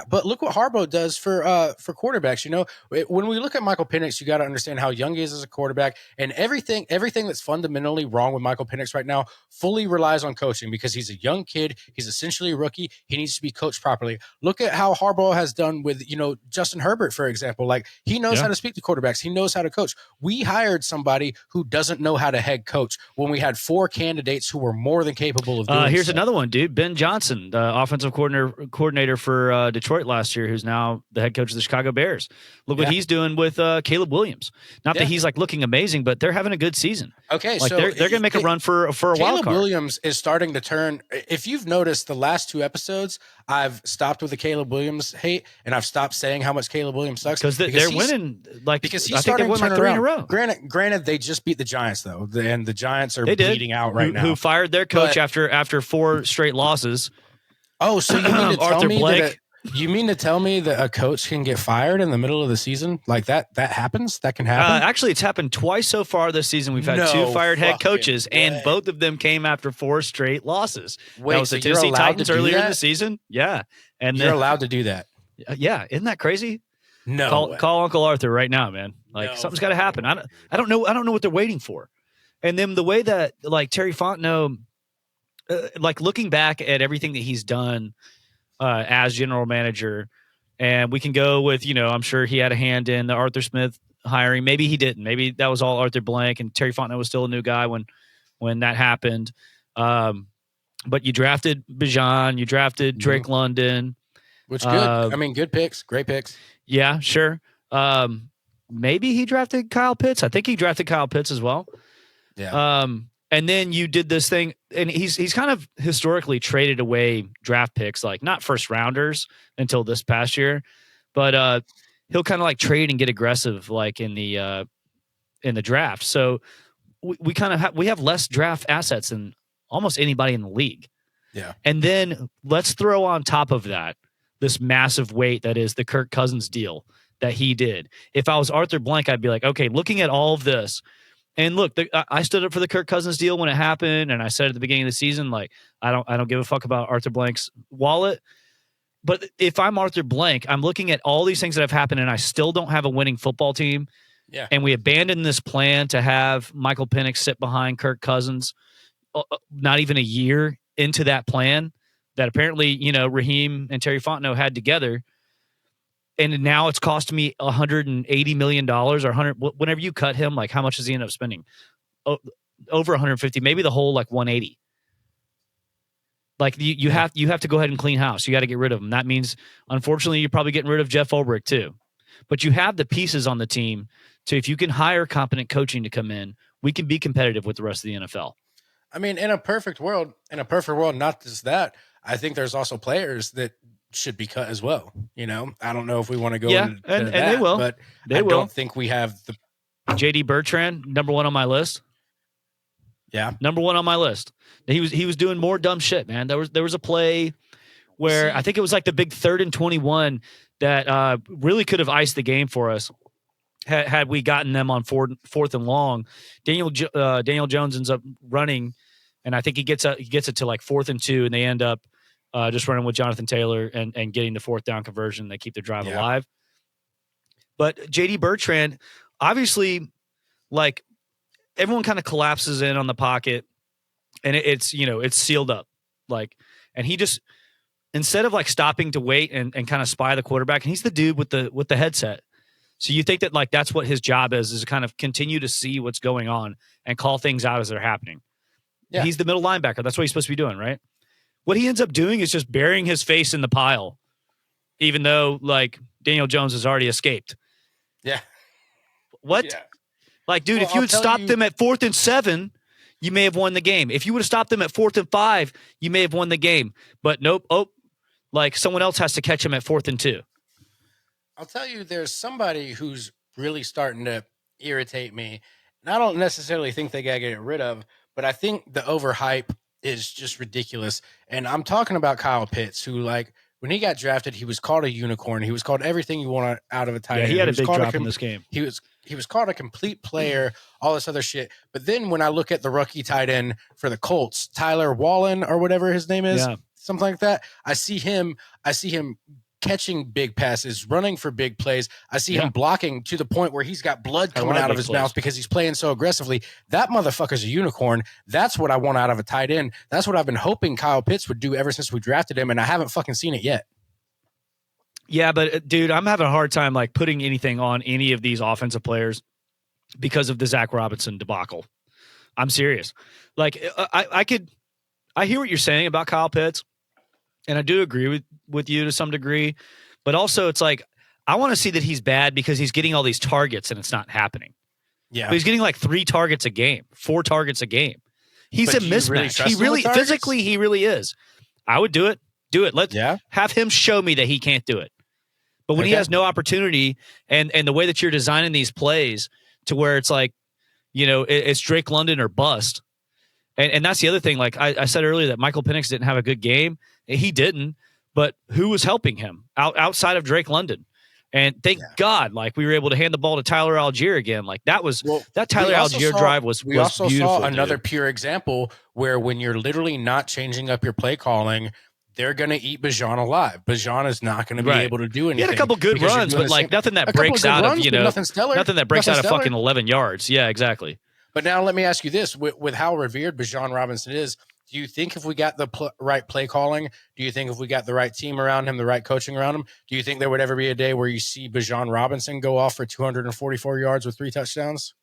but look what Harbaugh does for quarterbacks. When we look at Michael Penix, you got to understand how young he is as a quarterback, and everything that's fundamentally wrong with Michael Penix right now fully relies on coaching because he's a young kid. He's essentially a rookie. He needs to be coached properly. Look at how Harbaugh has done with, Justin Herbert, for example. Like, he knows how to speak to quarterbacks. He knows how to coach. We hired somebody who doesn't know how to head coach when we had 4 candidates who were more than capable of doing Here's another one, dude. Ben Johnson, the offensive coordinator for Detroit last year, who's now the head coach of the Chicago Bears. Look what he's doing with Caleb Williams. Not that he's like looking amazing, but they're having a good season. Okay, like, so they're going to make a run for a wild card. Caleb Williams is starting to turn. If you've noticed the last 2 episodes, I've stopped with the Caleb Williams hate, and I've stopped saying how much Caleb Williams sucks because they're winning. Like, because he's starting to turn 3 in a row. Granted, they just beat the Giants though, and the Giants are bleeding out right now. Who fired their coach after 4 straight losses? Oh, so you mean to tell me that? You mean to tell me that a coach can get fired in the middle of the season like that? That happens? That can happen? Actually, it's happened twice so far this season. We've had 2 fired head coaches, and both of them came after 4 straight losses. Wait, that was the Tennessee Titans earlier in the season. Yeah. And you're allowed to do that? Yeah. Isn't that crazy? No. Call Uncle Arthur right now, man. Like, something's got to happen. I don't know what they're waiting for. And then the way that, like, Terry Fontenot, like, looking back at everything that he's done as general manager, and we can go with, I'm sure he had a hand in the Arthur Smith hiring. Maybe he didn't. Maybe that was all Arthur Blank, and Terry Fontenot was still a new guy when that happened. But you drafted Bijan, you drafted Drake London. Which good. Good picks, great picks. Yeah, sure. Maybe he drafted Kyle Pitts. I think he drafted Kyle Pitts as well. Yeah. And then you did this thing, and he's kind of historically traded away draft picks, like not first rounders until this past year, but he'll kind of like trade and get aggressive like in the draft. So we kind of we have less draft assets than almost anybody in the league. Yeah. And then let's throw on top of that this massive weight that is the Kirk Cousins deal that he did. If I was Arthur Blank, I'd be like, okay, looking at all of this. And look, I stood up for the Kirk Cousins deal when it happened, and I said at the beginning of the season, like, I don't give a fuck about Arthur Blank's wallet. But if I'm Arthur Blank, I'm looking at all these things that have happened, and I still don't have a winning football team. Yeah. And we abandoned this plan to have Michael Penix sit behind Kirk Cousins, not even a year into that plan that apparently, Raheem and Terry Fontenot had together. And now it's cost me $180 million or 100. Whenever you cut him, like, how much does he end up spending? Over 150, maybe the whole like 180. Like, you have to go ahead and clean house. You got to get rid of him. That means, unfortunately, you're probably getting rid of Jeff Ulbrich too. But you have the pieces on the team to, if you can hire competent coaching to come in, we can be competitive with the rest of the NFL. In a perfect world, not just that, I think there's also players that should be cut as well. I don't know if we want to go into and that, they will. But I don't think we have the JD Bertrand, number 1 on my list. Yeah, number 1 on my list. He was doing more dumb shit, man. There was a play where I think it was like the big 3rd and 21 that really could have iced the game for us had we gotten them on 4th and long. Daniel Jones ends up running, and I think he gets it to like 4th and 2, and they end up just running with Jonathan Taylor and getting the 4th down conversion. They keep their drive alive. But JD Bertrand, obviously, like, everyone kind of collapses in on the pocket, and it's sealed up. Like, and he just, instead of like stopping to wait and kind of spy the quarterback, and he's the dude with the headset. So you think that like that's what his job is to kind of continue to see what's going on and call things out as they're happening. Yeah. He's the middle linebacker. That's what he's supposed to be doing, right? What he ends up doing is just burying his face in the pile, even though like Daniel Jones has already escaped. Yeah. What? Yeah. Like, dude, Well, if you had stopped them at 4th and 7, you may have won the game. If you would have stopped them at 4th and 5, you may have won the game. But nope. Oh, like someone else has to catch him at 4th and 2. I'll tell you, there's somebody who's really starting to irritate me. And I don't necessarily think they got to get rid of, but I think the overhype is just ridiculous. And I'm talking about Kyle Pitts, who, like, when he got drafted, he was called a unicorn. He was called everything you want out of a tight end. Yeah, he had a big drop in this game. He was called a complete player, all this other shit. But then when I look at the rookie tight end for the Colts, Tyler Wallen or whatever his name is, something like that, I see him catching big passes, running for big plays. I see him blocking to the point where he's got blood coming out of his mouth because he's playing so aggressively. That motherfucker's a unicorn. That's what I want out of a tight end. That's what I've been hoping Kyle Pitts would do ever since we drafted him, and I haven't fucking seen it yet. Yeah, but dude, I'm having a hard time like putting anything on any of these offensive players because of the Zach Robinson debacle. I'm serious. Like I hear what you're saying about Kyle Pitts, and I do agree with you to some degree, but also it's like I want to see that he's bad because he's getting all these targets and it's not happening. Yeah, but he's getting like 3 targets a game, 4 targets a game. He's a mismatch. He really physically, he really is. I would do it. Let's have him show me that he can't do it. But when he has no opportunity, and the way that you're designing these plays to where it's like, you know, it's Drake London or bust. And that's the other thing. Like I said earlier that Michael Penix didn't have a good game. He didn't. But who was helping him outside of Drake London? And thank God, like we were able to hand the ball to Tyler Algier again. Like that was that Tyler Algier drive was we also beautiful. Saw another pure example where when you're literally not changing up your play calling, they're going to eat Bijan alive. Bijan is not going to be able to do anything. He had a couple good runs, but like nothing that breaks out of, you know, nothing stellar. Nothing that breaks out of fucking 11 yards. Yeah, exactly. But now let me ask you this: with how revered Bijan Robinson is, do you think if we got the right play calling, do you think if we got the right team around him, the right coaching around him, do you think there would ever be a day where you see Bijan Robinson go off for 244 yards with 3 touchdowns?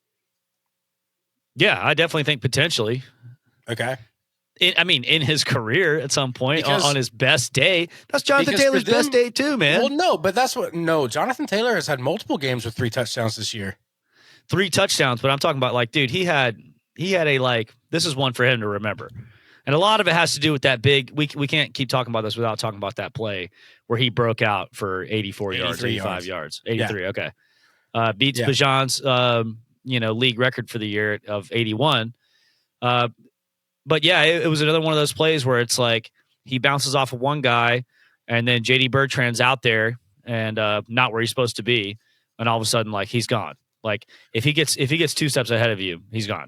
Yeah, I definitely think potentially. Okay. In his career at some point on his best day. That's Jonathan Taylor's best day too, man. Well, no, but Jonathan Taylor has had multiple games with 3 touchdowns this year. 3 touchdowns, but I'm talking about like, dude, he had a like, this is one for him to remember. And a lot of it has to do with that big, we can't keep talking about this without talking about that play where he broke out for 84 yards, 85 yards, 83. Yeah. Okay. Beats Bijan's, league record for the year of 81. But yeah, it was another one of those plays where it's like he bounces off of one guy and then JD Bertrand's out there and not where he's supposed to be. And all of a sudden, like he's gone. Like if he gets 2 steps ahead of you, he's gone.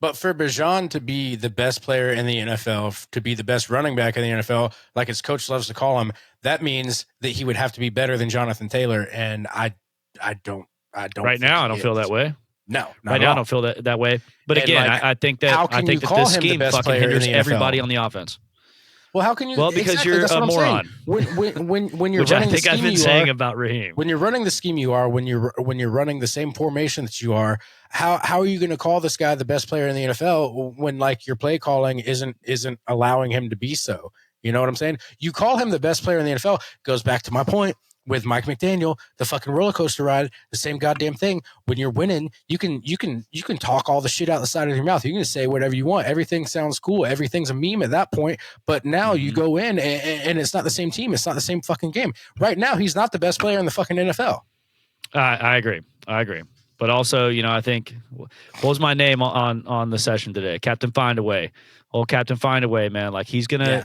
But for Bijan to be the best player in the NFL, to be the best running back in the NFL, like his coach loves to call him, that means that he would have to be better than Jonathan Taylor. And I don't. Right now, I don't feel that way. No, right now I don't feel that way. But again, like, I think that this scheme fucking hinders everybody on the offense. Well, how can you? Well, because you're a moron. When you're which running I think the scheme I've been saying about Raheem. When you're running the scheme you are, when you're running the same formation that you are, how are you going to call this guy the best player in the NFL when like your play calling isn't allowing him to be so? You know what I'm saying? You call him the best player in the NFL. Goes back to my point with Mike McDaniel, the fucking roller coaster ride, the same goddamn thing. When you're winning, you can talk all the shit out the side of your mouth. You can say whatever you want. Everything sounds cool. Everything's a meme at that point. But now you go in and it's not the same team. It's not the same fucking game. Right now, he's not the best player in the fucking NFL. I agree. But also, I think what was my name on the session today? Captain Findaway. Old Captain Findaway, man. Like he's gonna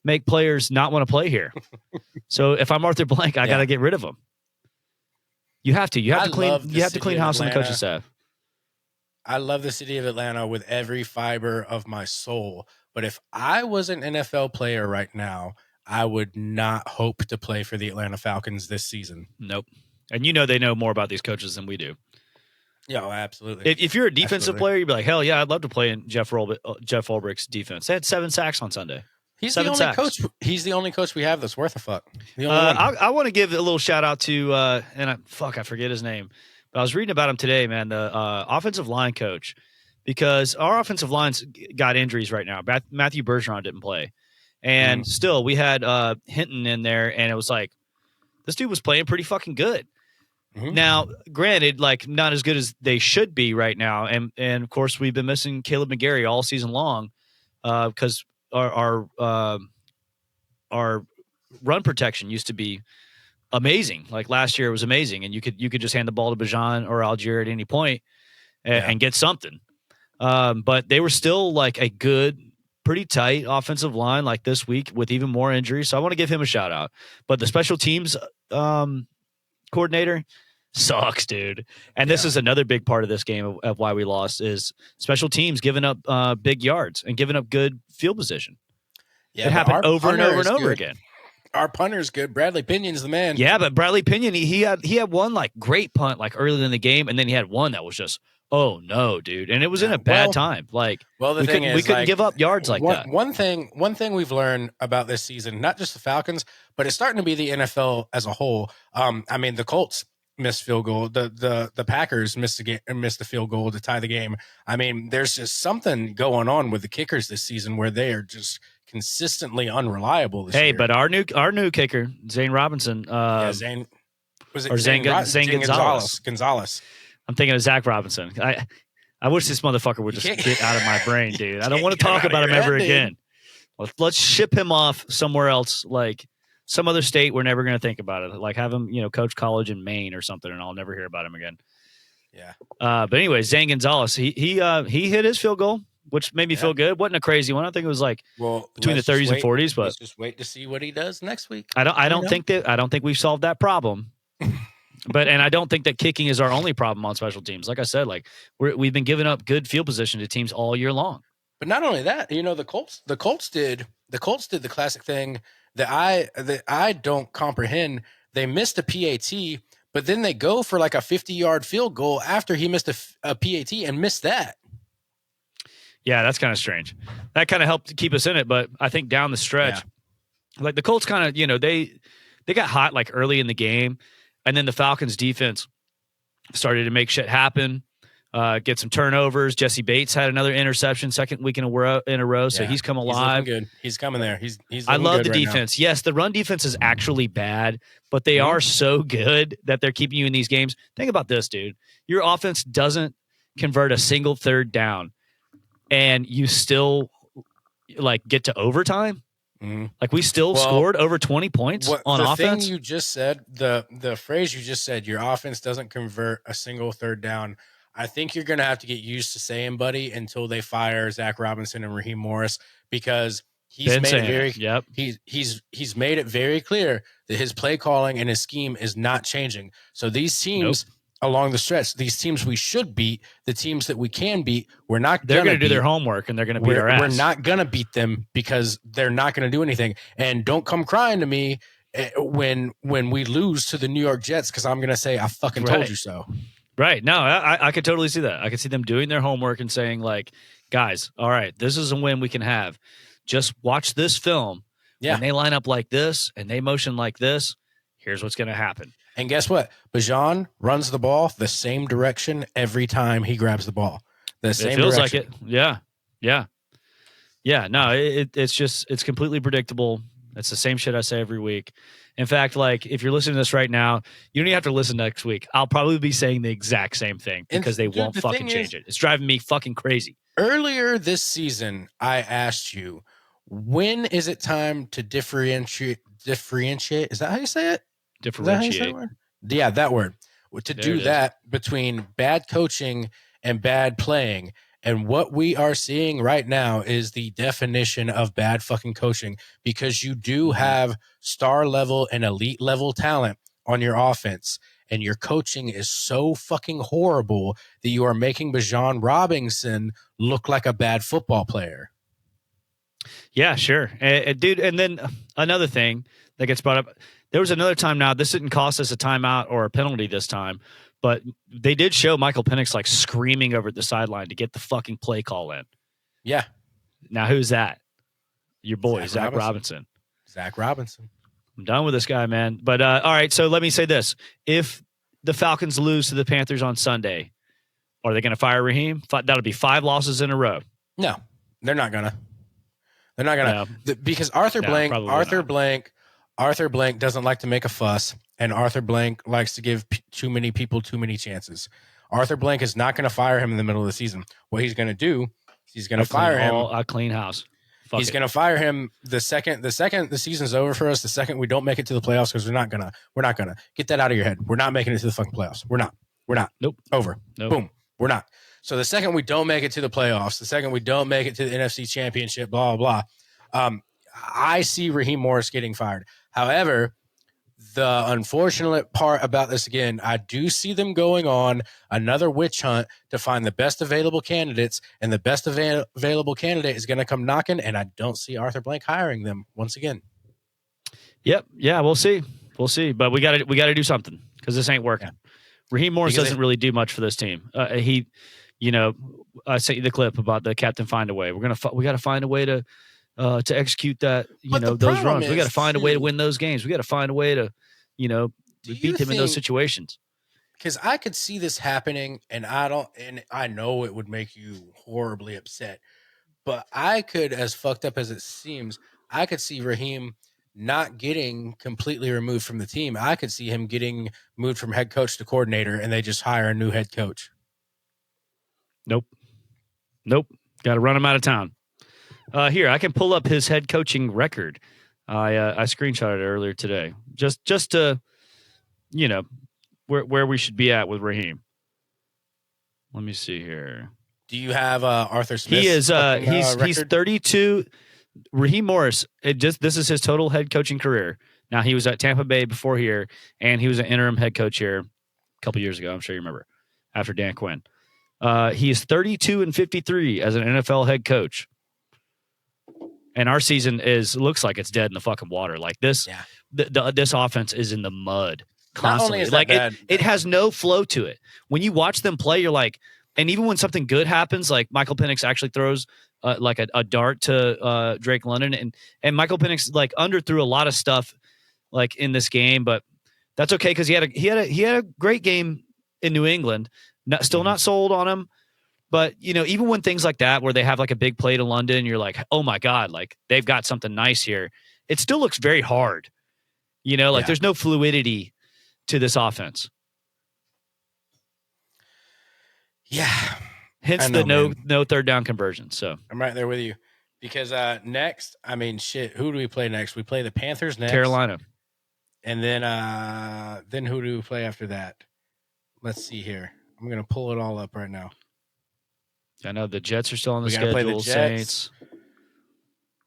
make players not want to play here. So if I'm Arthur Blank, I got to get rid of him. You have to. You have to clean house on the coaching staff. I love the city of Atlanta with every fiber of my soul. But if I was an NFL player right now, I would not hope to play for the Atlanta Falcons this season. Nope. And they know more about these coaches than we do. Yeah, absolutely. If you're a defensive player, you'd be like, hell yeah, I'd love to play in Jeff Ulbricht's defense. They had 7 sacks on Sunday. He's 7 the only sacks. coach. He's the only coach we have that's worth a fuck. The only one. I want to give a little shout out to I forget his name, but I was reading about him today, man. The offensive line coach, because our offensive lines got injuries right now. Matthew Bergeron didn't play, and still we had Hinton in there, and it was like this dude was playing pretty fucking good. Now, granted, like not as good as they should be right now, and of course we've been missing Caleb McGarry all season long because our run protection used to be amazing. Like last year, it was amazing, and you could just hand the ball to Bajan or Algier at any point and get something. But they were still like a good, pretty tight offensive line like this week with even more injuries. So I want to give him a shout out. But the special teams coordinator sucks, dude. And this is another big part of this game of why we lost is special teams giving up big yards and giving up good field position. Yeah, it happened over and over and over again. Our punter's good. Bradley Pinion's the man. Yeah, but Bradley Pinion, he had one like great punt like early in the game, and then he had one that was just, oh no, dude. And it was in a bad time. Like, the thing is, we couldn't give up yards like that. One thing we've learned about this season, not just the Falcons, but it's starting to be the NFL as a whole. I mean, the Colts missed field goal. The Packers missed the field goal to tie the game. I mean, there's just something going on with the kickers this season where they are just consistently unreliable this year. But our new kicker, Zane Robinson. Zane Gonzalez. I'm thinking of Zach Robinson. I wish this motherfucker would just get out of my brain, dude. I don't want to talk about him ever again. Let's ship him off somewhere else, like some other state we're never going to think about it. Like have him, coach college in Maine or something, and I'll never hear about him again. Yeah. But anyway, Zane Gonzalez, he hit his field goal, which made me feel good. Wasn't a crazy one. I think it was like between the 30s and 40s. But let's just wait to see what he does next week. I don't think we've solved that problem. And I don't think that kicking is our only problem on special teams. Like I said, like we've been giving up good field position to teams all year long. But not only that, the Colts did the classic thing that I don't comprehend. They missed a PAT, but then they go for like a 50-yard field goal after he missed a PAT and missed that. Yeah, that's kind of strange. That kind of helped keep us in it, but I think down the stretch, like the Colts kind of, they got hot like early in the game, and then the Falcons defense started to make shit happen, get some turnovers. Jesse Bates had another interception, second week in a row, so he's come alive. He's good. He's coming there. He's I love the defense. Now. Yes, the run defense is actually bad, but they are so good that they're keeping you in these games. Think about this, dude. Your offense doesn't convert a single third down, and you still like get to overtime. Like we still scored over 20 points on offense. The thing you just said, the phrase you just said, your offense doesn't convert a single third down. I think you're going to have to get used to saying, buddy, until they fire Zach Robinson and Raheem Morris, because he's made it very clear that his play calling and his scheme is not changing. So these teams along the stretch, these teams we should beat, the teams that we can beat, they're going to do their homework and they're going to beat our ass. We're not going to beat them because they're not going to do anything. And don't come crying to me when we lose to the New York Jets, because I'm going to say I fucking told you so. Right. No, I could totally see that. I could see them doing their homework and saying, like, guys, all right, this is a win we can have. Just watch this film. Yeah. When they line up like this and they motion like this, here's what's going to happen. And guess what? Bajan runs the ball the same direction every time he grabs the ball. The same feels direction. Like it. Yeah. No, it's completely predictable. It's the same shit I say every week. In fact, like if you're listening to this right now, you don't even have to listen next week. I'll probably be saying the exact same thing because they won't fucking change it. It's driving me fucking crazy. Earlier this season, I asked you, when is it time to differentiate? Is that how you say it? Differentiate. Yeah, that word. To do that between bad coaching and bad playing. And what we are seeing right now is the definition of bad fucking coaching, because you do have star level and elite level talent on your offense, and your coaching is so fucking horrible that you are making Bajan Robinson look like a bad football player. Yeah, sure. Dude, and then another thing that gets brought up, there was another time now, this didn't cost us a timeout or a penalty this time, but they did show Michael Penix like screaming over at the sideline to get the fucking play call in. Yeah. Now, who's that? Your boy, Zach Robinson. Zach Robinson. I'm done with this guy, man. But all right, so let me say this. If the Falcons lose to the Panthers on Sunday, are they going to fire Raheem? That'll be 5 losses in a row. No, they're not going to. They're not going to. Because Arthur Blank doesn't like to make a fuss, and Arthur Blank likes to give too many people too many chances. Arthur Blank is not going to fire him in the middle of the season. What he's going to do, he's going to fire him. A clean house. He's going to fire him the second the season's over for us. The second we don't make it to the playoffs, because we're not gonna get that out of your head. We're not making it to the fucking playoffs. We're not. Nope. Over. Nope. Boom. We're not. So the second we don't make it to the playoffs, the second we don't make it to the NFC Championship, blah blah blah. I see Raheem Morris getting fired. However, the unfortunate part about this, again, I do see them going on another witch hunt to find the best available candidates, and the best available candidate is going to come knocking, and I don't see Arthur Blank hiring them once again. Yep. Yeah, we'll see. But we got to do something, because this ain't working. Yeah. Raheem Morris doesn't really do much for this team. I sent you the clip about the captain find a way. We got to find a way to execute that, those runs. We got to find a way to win those games. We got to find a way to, beat them in those situations. Because I could see this happening, and I know it would make you horribly upset, but I could, as fucked up as it seems, I could see Raheem not getting completely removed from the team. I could see him getting moved from head coach to coordinator, and they just hire a new head coach. Nope. Got to run him out of town. Here, I can pull up his head coaching record. I screenshotted it earlier today, just to, where we should be at with Raheem. Let me see here. Do you have Arthur Smith? He is he's 32. Raheem Morris. This is his total head coaching career. Now, he was at Tampa Bay before here, and he was an interim head coach here a couple years ago. I'm sure you remember, after Dan Quinn. He is 32-53 as an NFL head coach. And our season looks like it's dead in the fucking water. Like this, this offense is in the mud constantly. It has no flow to it. When you watch them play, you're like, and even when something good happens, like Michael Penix actually throws like a dart to Drake London, and Michael Penix like underthrew a lot of stuff like in this game, but that's okay because he had a great game in New England. Still not sold on him. But, even when things like that, where they have like a big play to London, you're like, oh my God, like they've got something nice here. It still looks very hard. There's no fluidity to this offense. Yeah. Hence the no third down conversion. So I'm right there with you. Because next, who do we play next? We play the Panthers next. Carolina. And then who do we play after that? Let's see here. I'm going to pull it all up right now. I know the Jets are still on the schedule. Play the Jets. Saints.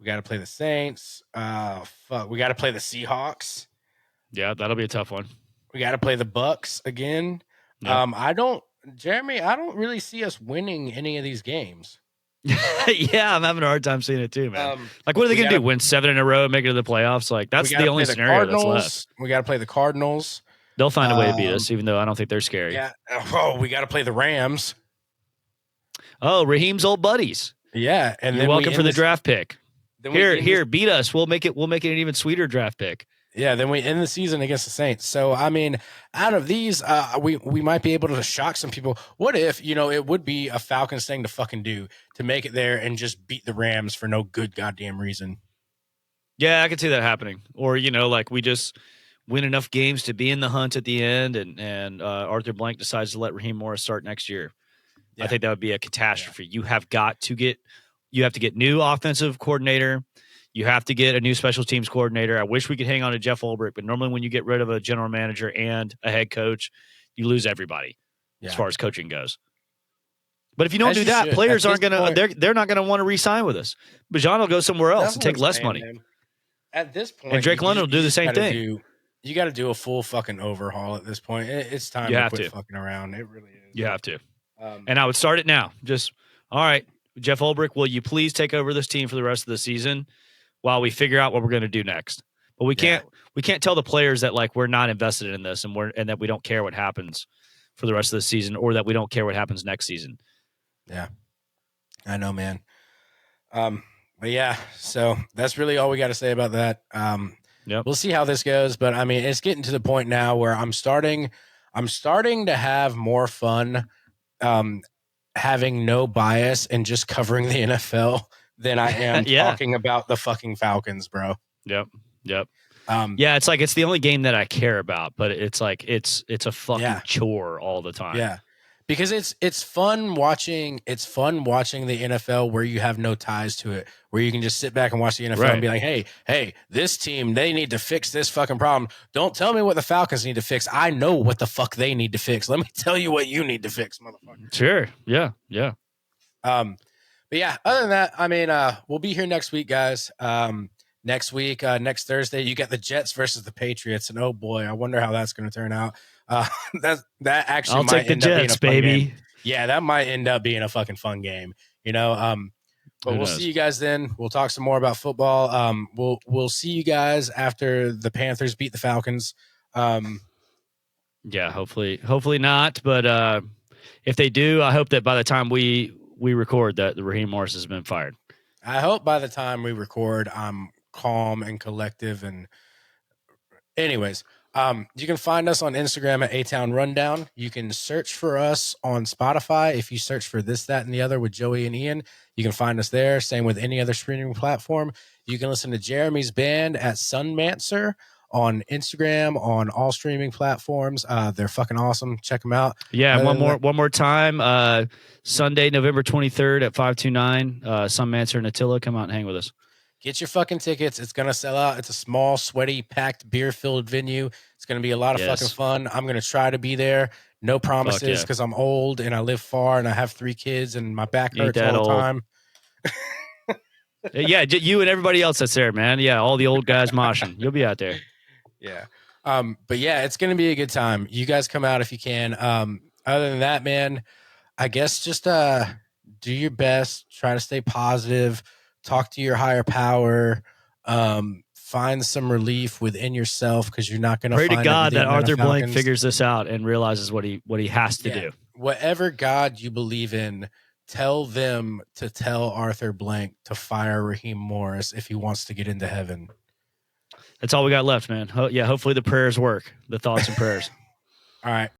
We got to play the Saints. Fuck. We got to play the Seahawks. Yeah, that'll be a tough one. We got to play the Bucks again. Yep. I don't really see us winning any of these games. Yeah, I'm having a hard time seeing it too, man. What are they going to do? Win 7 in a row, make it to the playoffs? Like that's the only scenario that's left. We got to play the Cardinals. They'll find a way to beat us, even though I don't think they're scary. Yeah. Oh, we got to play the Rams. Oh, Raheem's old buddies. Yeah, and you're welcome for the draft pick. Here, beat us. We'll make it an even sweeter draft pick. Yeah, then we end the season against the Saints. So out of these, we might be able to shock some people. What if it would be a Falcons thing to fucking do to make it there and just beat the Rams for no good goddamn reason? Yeah, I could see that happening. Or we just win enough games to be in the hunt at the end, and Arthur Blank decides to let Raheem Morris start next year. Yeah. I think that would be a catastrophe. Yeah. You have to get new offensive coordinator. You have to get a new special teams coordinator. I wish we could hang on to Jeff Ulbrich, but normally when you get rid of a general manager and a head coach, you lose everybody as far as coaching goes. But if you don't do that, players aren't going to. They're not going to want to re-sign with us. Bajan will go somewhere else and take less money. Man. At this point, and Drake London will do the same thing. You got to do a full fucking overhaul at this point. It's time to quit fucking around. It really is. You have to. And I would start it now. Just, all right, Jeff Ulbrich, will you please take over this team for the rest of the season while we figure out what we're going to do next? But we can't tell the players that we're not invested in this and that we don't care what happens for the rest of the season, or that we don't care what happens next season. Yeah, I know, man. But yeah, so that's really all we got to say about that. Yep. We'll see how this goes, but I mean, it's getting to the point now where I'm starting to have more fun, um, having no bias and just covering the NFL than I am Yeah. talking about the fucking Falcons, bro. Yep. Yep. Um, Yeah, it's like it's the only game that I care about, but it's like it's a fucking yeah, chore all the time. yeah, because it's fun watching the NFL where you have no ties to it, where you can just sit back and watch the NFL and Right. be like, hey, this team, they need to fix this fucking problem. Don't tell me what the Falcons need to fix. I know what the fuck they need to fix. Let me tell you what you need to fix, motherfucker. Sure. Yeah. Yeah. But yeah, other than that, I mean, we'll be here next week, guys. Next week, next Thursday, you get the Jets versus the Patriots, and oh boy, I wonder how that's going to turn out. Uh, that actually I'll might take the end up being a Jets, fun game. baby. Yeah, that might end up being a fucking fun game. But Who we'll knows? see you guys then. We'll talk some more about football. We'll see you guys after the Panthers beat the Falcons. Yeah, hopefully not. But if they do, I hope that by the time we record that the Raheem Morris has been fired. I hope by the time we record, I'm calm and collective. And anyways, you can find us on Instagram at A-Town Rundown. You can search for us on Spotify. If you search for This, That, and the Other with Joey and Ian, you can find us there. Same with any other streaming platform. You can listen to Jeremy's band at Sunmancer on Instagram, on all streaming platforms. They're fucking awesome. Check them out. Yeah, one more time. Sunday, November 23rd at 529. Sunmancer and Attila, come out and hang with us. Get your fucking tickets. It's going to sell out. It's a small, sweaty, packed, beer-filled venue. It's going to be a lot of fucking fun. I'm going to try to be there. No promises because I'm old and I live far and I have 3 kids and my back hurts all the time. Yeah, you and everybody else that's there, man. Yeah, all the old guys moshing. You'll be out there. Yeah. But yeah, it's going to be a good time. You guys come out if you can. Other than that, man, I guess just do your best. Try to stay positive. Talk to your higher power. Find some relief within yourself because you're not going to pray find to God that Arthur Blank Falcons. figures this out and realizes what he has to do. Whatever God you believe in, tell them to tell Arthur Blank to fire Raheem Morris if he wants to get into heaven. That's all we got left, man. Yeah, hopefully the prayers work, the thoughts and prayers. All right.